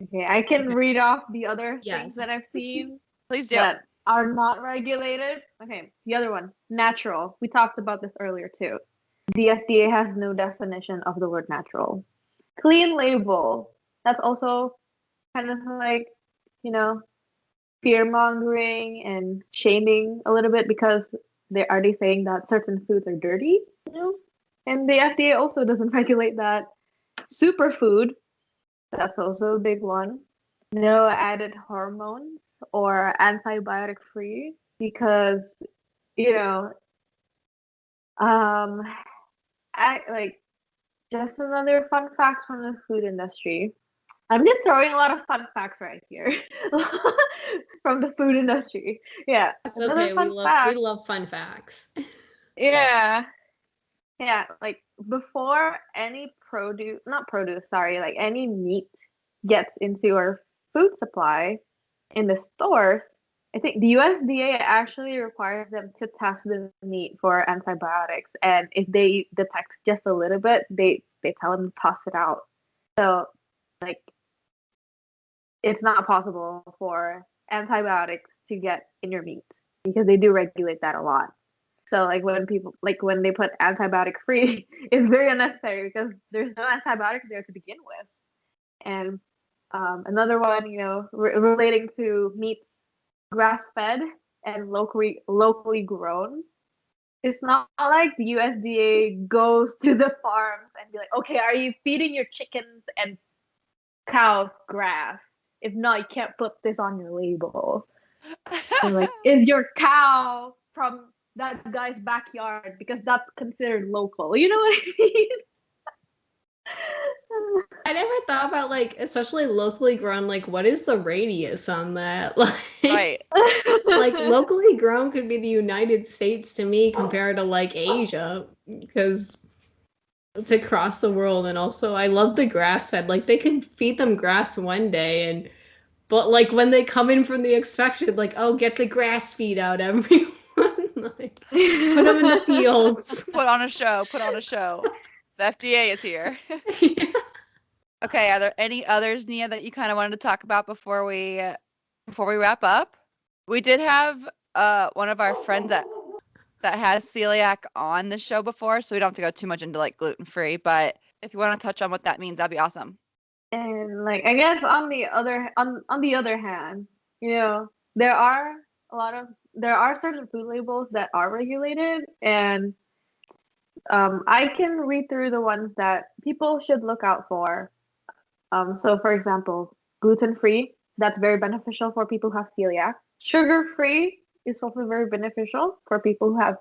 Okay, I can okay, read off the other things yes. that I've seen Please do. that are not regulated. Okay, the other one, natural. We talked about this earlier too. The FDA has no definition of the word natural. Clean label. That's also kind of like, you know, fear mongering and shaming a little bit because they saying that certain foods are dirty. And the FDA also doesn't regulate that. Superfood, that's also a big one. No added hormones or antibiotic free because you know um I like just another fun fact from the food industry. I'm just throwing a lot of fun facts right here from the food industry. Yeah, That's another okay. fun We fact. love fun facts. Yeah, yeah. Like before any produce, not produce, sorry, like any meat gets into our food supply in the stores, I think the USDA actually requires them to test the meat for antibiotics, and if they detect just a little bit, they tell them to toss it out. So like it's not possible for antibiotics to get in your meat because they do regulate that a lot. So like when they put antibiotic free, it's very unnecessary because there's no antibiotic there to begin with. And another one, relating to meats, grass fed and locally grown. It's not like the USDA goes to the farms and be like, okay, are you feeding your chickens and cows grass? If not, you can't put this on your label. They're like, is your cow from that guy's backyard? Because that's considered local. You know what I mean? I never thought about like, especially locally grown, like what is the radius on that? Right. Like locally grown could be the United States to me compared to like Asia because it's across the world. And also I love the grass fed. Like they can feed them grass one day and but like when they come in from the expected, like, oh, get the grass feed out, everyone. Like put them in the fields. Put on a show. Put on a show. The FDA is here. Yeah. Okay, are there any others, Nia, that you kind of wanted to talk about before we wrap up? We did have one of our friends that has celiac on the show before, so we don't have to go too much into like gluten free. But if you want to touch on what that means, that'd be awesome. And like I guess on the other hand, there are certain food labels that are regulated, and I can read through the ones that people should look out for. So for example, gluten free, that's very beneficial for people who have celiac. Sugar free, It's also very beneficial for people who have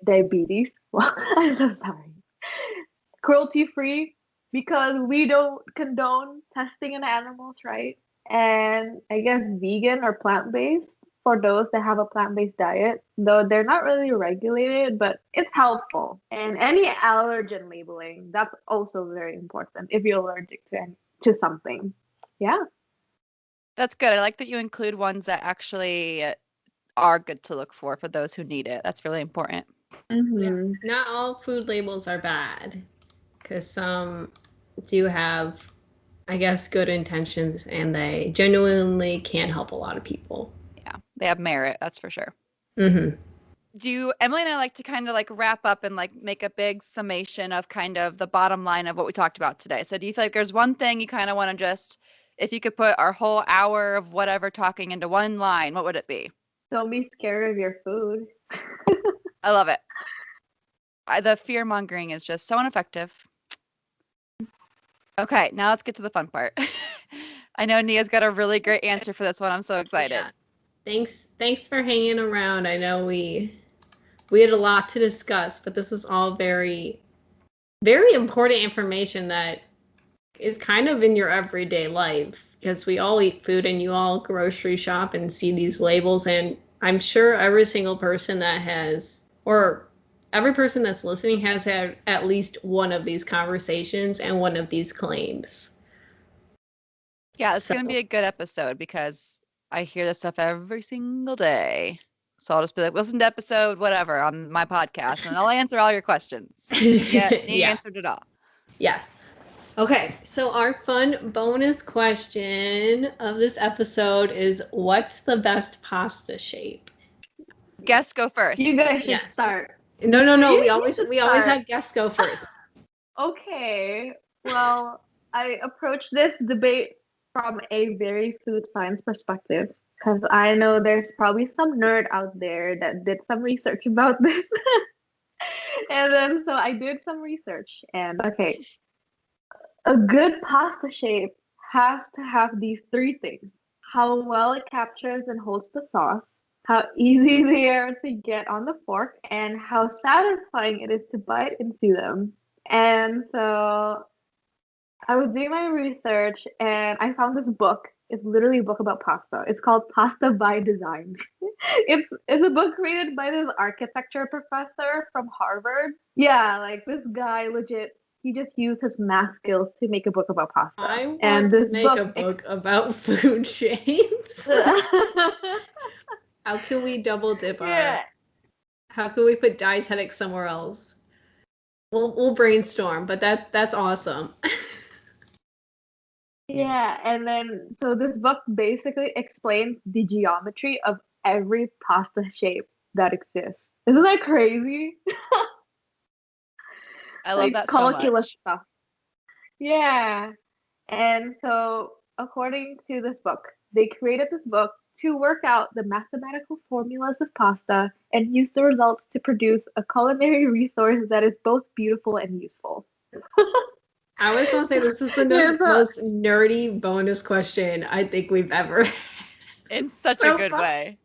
diabetes. Well, I'm so sorry. Cruelty free because we don't condone testing in animals, right? And I guess vegan or plant based for those that have a plant based diet, though they're not really regulated, but it's helpful. And any allergen labeling, that's also very important if you're allergic to something. Yeah. That's good. I like that you include ones that actually are good to look for those who need it. That's really important. Mm-hmm. Not all food labels are bad, because some do have, I guess, good intentions, and they genuinely can help a lot of people. Yeah, they have merit, that's for sure. Mm-hmm. Emily and I like to kind of like wrap up and like make a big summation of kind of the bottom line of what we talked about today. So do you feel like there's one thing you kind of want to just, if you could put our whole hour of whatever talking into one line, what would it be? Don't be scared of your food. I love it. The fear mongering is just so ineffective. Okay, now let's get to the fun part. I know Nia's got a really great answer for this one. I'm so excited. Yeah. Thanks for hanging around. I know we had a lot to discuss, but this was all very, very important information that is kind of in your everyday life, because we all eat food and you all grocery shop and see these labels, and I'm sure every single person that has, or every person that's listening has had at least one of these conversations and one of these claims. Yeah, it's going to be a good episode because I hear this stuff every single day. So I'll just be like, listen to episode whatever on my podcast, and I'll answer all your questions. Yeah, Nia answered it all. Yes. Okay, so our fun bonus question of this episode is, what's the best pasta shape? Guests go first. You guys should start. No. We always have guests go first. Okay. Well, I approach this debate from a very food science perspective, because I know there's probably some nerd out there that did some research about this. And then so I did some research, and okay, a good pasta shape has to have these three things: how well it captures and holds the sauce, how easy they are to get on the fork, and how satisfying it is to bite into them. And so I was doing my research and I found this book. It's literally a book about pasta. It's called Pasta by Design. It's a book created by this architecture professor from Harvard. Yeah, like this guy legit, he just used his math skills to make a book about pasta. I want to make a book about food shapes. How can we double dip how can we put dietetic somewhere else? We'll brainstorm, but that's awesome. Yeah, and then so this book basically explains the geometry of every pasta shape that exists. Isn't that crazy? I love that so calculus much. stuff. Yeah. And so according to this book, they created this book to work out the mathematical formulas of pasta and use the results to produce a culinary resource that is both beautiful and useful. I always want to say this is the most nerdy bonus question I think we've ever had. In such a good way.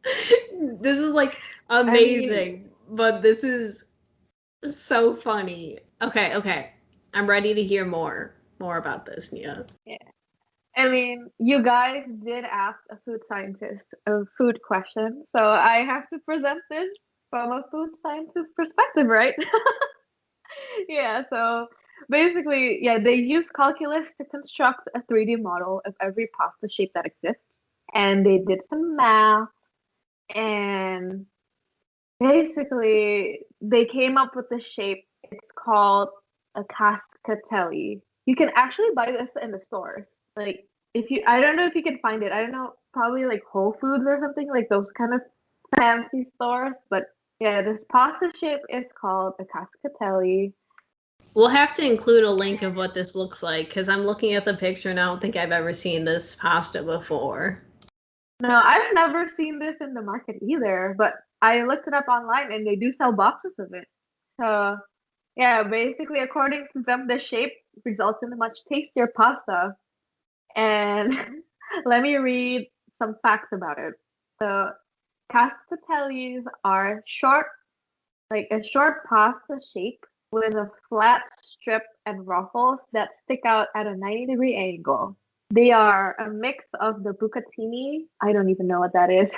This is like amazing, but this is so funny. Okay. I'm ready to hear more about this, Nia. Yeah. I mean, you guys did ask a food scientist a food question, so I have to present this from a food scientist perspective, right? Yeah, so basically, yeah, they use calculus to construct a 3D model of every pasta shape that exists. And they did some math, and basically, they came up with the shape. It's called a cascatelli. You can actually buy this in the stores. Like, I don't know if you can find it. I don't know, probably like Whole Foods or something, like those kind of fancy stores. But yeah, this pasta shape is called a cascatelli. We'll have to include a link of what this looks like, because I'm looking at the picture and I don't think I've ever seen this pasta before. No, I've never seen this in the market either, but I looked it up online and they do sell boxes of it. So yeah, basically according to them, the shape results in a much tastier pasta. And let me read some facts about it. So cascatellis are short, like a short pasta shape with a flat strip and ruffles that stick out at a 90-degree angle. They are a mix of the bucatini, I don't even know what that is,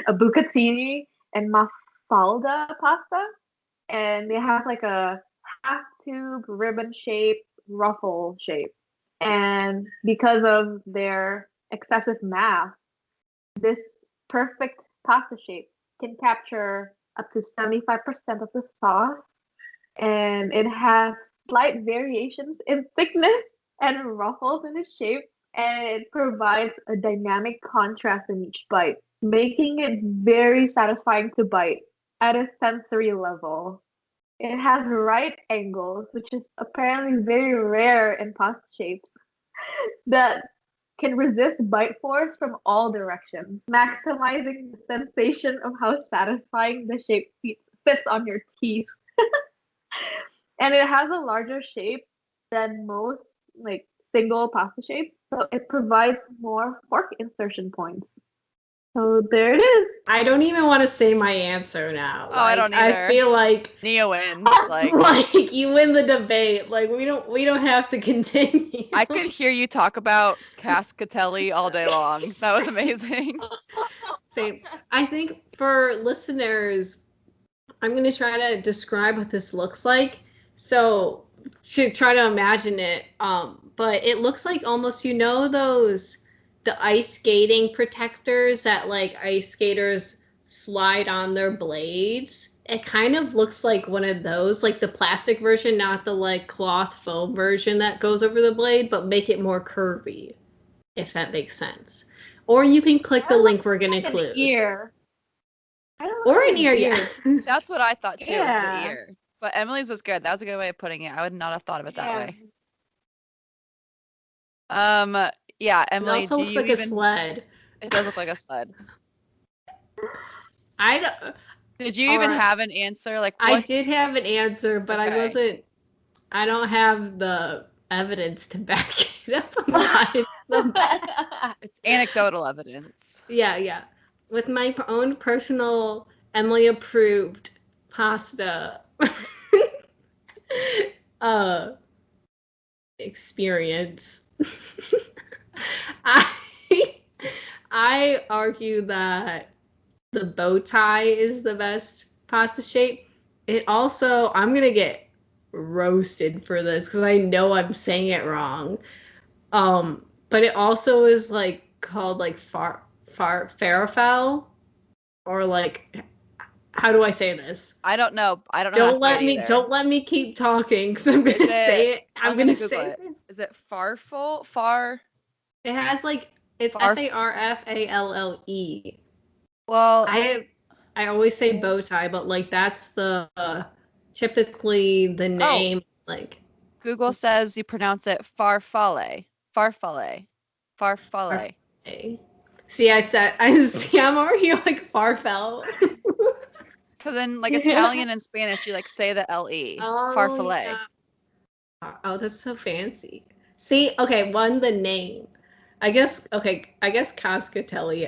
a bucatini and mafalda pasta. And they have like a half tube ribbon shape, ruffle shape. And because of their excessive mass, this perfect pasta shape can capture up to 75% of the sauce, and it has slight variations in thickness and ruffles in its shape, and it provides a dynamic contrast in each bite, making it very satisfying to bite at a sensory level. It has right angles, which is apparently very rare in pasta shapes, that can resist bite force from all directions, maximizing the sensation of how satisfying the shape fits on your teeth. And it has a larger shape than most like single pasta shapes, so it provides more fork insertion points. So there it is. I don't even want to say my answer now. Oh, I don't either. I feel like Nia wins. Like you win the debate. Like we don't have to continue. I could hear you talk about cascatelli all day long. That was amazing. Same. I think for listeners, I'm going to try to describe what this looks like. So to try to imagine it, but it looks like almost, the ice skating protectors that like ice skaters slide on their blades. It kind of looks like one of those, like the plastic version, not the like cloth foam version that goes over the blade, but make it more curvy, if that makes sense. Or you can click the link we're going to include. An ear. Or an ear, yeah. That's what I thought too, Yeah. was the ear. But Emily's was good. That was a good way of putting it. I would not have thought of it that way. Yeah, Emily, It also looks like a sled. It does look like a sled. Did you All even right. have an answer? Like I did have an answer, but Okay. I don't have the evidence to back it up. It's anecdotal evidence. Yeah. With my own personal Emily approved pasta experience. I argue that the bow tie is the best pasta shape. It also, I'm gonna get roasted for this because I know I'm saying it wrong. But it also is like called like farfalle, or like, how do I say this? I don't know. I don't know. Don't let me keep talking because I'm gonna say it. I'm gonna say it. Is it farful? Far? It has like, it's Farfalle. Well, I always say bow tie, but like that's the typically the name. Like Google says you pronounce it farfalle. Farfalle. Farfalle. See, I'm already like farfel. Because in like Italian and Spanish, you like say the LE. Farfalle. Yeah. Oh, that's so fancy. See, okay, the name. I guess Cascatelli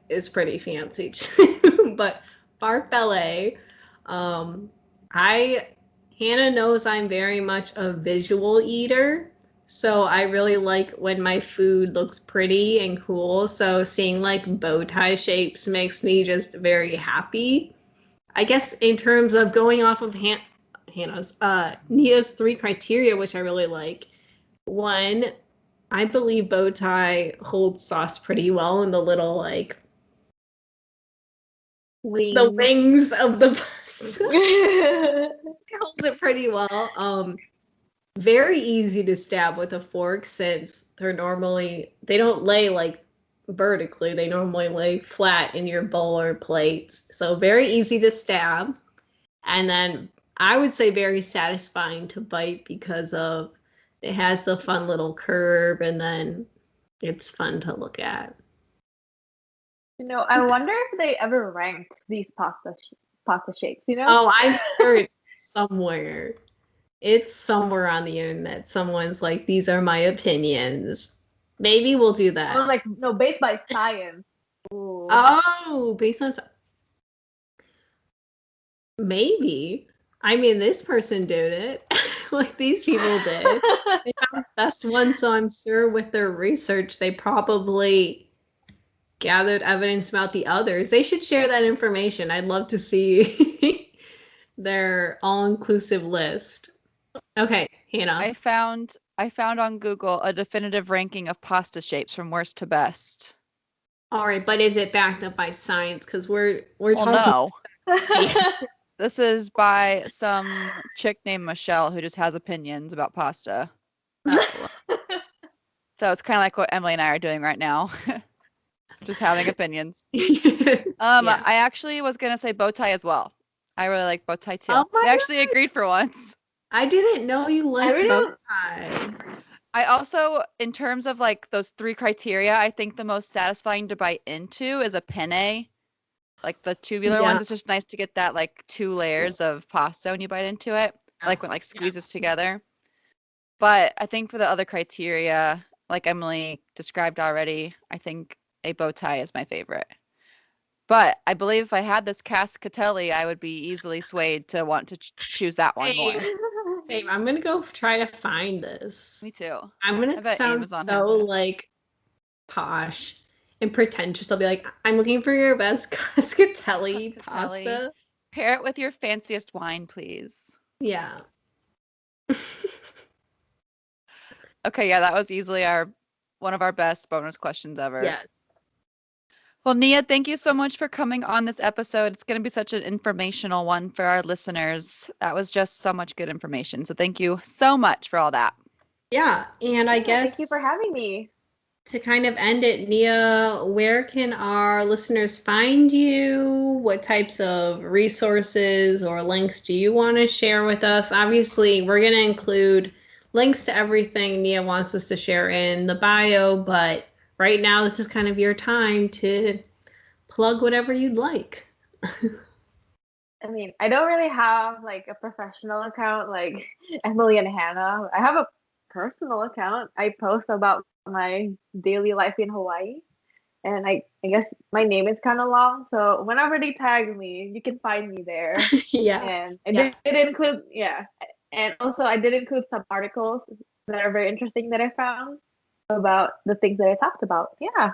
is pretty fancy too, but farfalle. Hannah knows I'm very much a visual eater, so I really like when my food looks pretty and cool. So seeing like bow tie shapes makes me just very happy. I guess in terms of going off of Nia's 3 criteria, which I really like. One, I believe bow tie holds sauce pretty well in the little like the wings of the pasta. It holds it pretty well. Very easy to stab with a fork since they don't lay like vertically. They normally lay flat in your bowl or plates. So very easy to stab. And then I would say very satisfying to bite because of it has the fun little curve, and then it's fun to look at. I wonder if they ever ranked these pasta shapes, Oh, I'm sure it's somewhere. It's somewhere on the internet. Someone's like, these are my opinions. Maybe we'll do that. Or like, no, based by science. Ooh. Oh, based on maybe. I mean, this person did it. Like these people did. They found the best one, so I'm sure with their research, they probably gathered evidence about the others. They should share that information. I'd love to see their all-inclusive list. Okay, Hannah. I found on Google a definitive ranking of pasta shapes from worst to best. All right, but is it backed up by science? Because we're Well, talking. no. This is by some chick named Michelle who just has opinions about pasta. Oh. So it's kind of like what Emily and I are doing right now. Just having opinions. Yeah. I actually was gonna say bow tie as well. I really like bow tie too. Oh my We actually agreed for once. I didn't know you liked really bow don't- tie. I also, in terms of like those 3 criteria, I think the most satisfying to bite into is a penne. Like the tubular ones, it's just nice to get that like 2 layers of pasta when you bite into it. I like when it like squeezes together. But I think for the other criteria, like Emily described already, I think a bow tie is my favorite. But I believe if I had this cascatelli, I would be easily swayed to want to choose that one more. Same. I'm gonna go try to find this. Me too. I'm I gonna bet sound Amazon so has it. like posh and pretentious. I'll be like, I'm looking for your best cascatelli Cascatelli. pasta. Pair it with your fanciest wine, please. Yeah. Okay, yeah, that was easily one of our best bonus questions ever. Yes. Well, Nia, thank you so much for coming on this episode. It's going to be such an informational one for our listeners. That was just so much good information. So thank you so much for all that. Yeah, and I guess Thank you for having me. to kind of end it, Nia, where can our listeners find you? What types of resources or links do you want to share with us? Obviously, we're going to include links to everything Nia wants us to share in the bio, but right now, this is kind of your time to plug whatever you'd like. I mean, I don't really have like a professional account like Emily and Hannah. I have a personal account. I post about my daily life in Hawaii. And I guess my name is kind of long. So whenever they tag me, you can find me there. Yeah. And I did include, And also, I did include some articles that are very interesting that I found about the things that I talked about. Yeah.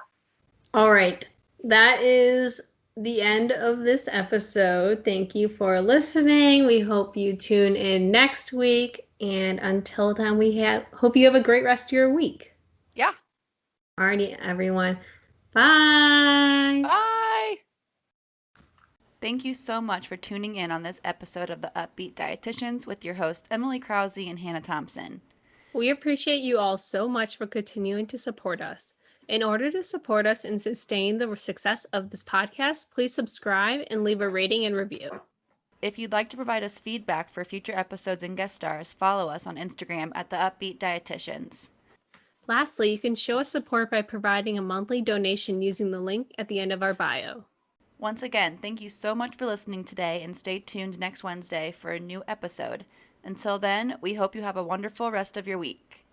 All right. That is the end of this episode. Thank you for listening. We hope you tune in next week. And until then, hope you have a great rest of your week. Yeah. Alrighty, everyone. Bye. Bye. Thank you so much for tuning in on this episode of the Up-Beet Dietitians with your hosts, Emily Krause and Hannah Thompson. We appreciate you all so much for continuing to support us. In order to support us and sustain the success of this podcast, please subscribe and leave a rating and review. If you'd like to provide us feedback for future episodes and guest stars, follow us on Instagram at the Up-Beet Dietitians. Lastly, you can show us support by providing a monthly donation using the link at the end of our bio. Once again, thank you so much for listening today, and stay tuned next Wednesday for a new episode. Until then, we hope you have a wonderful rest of your week.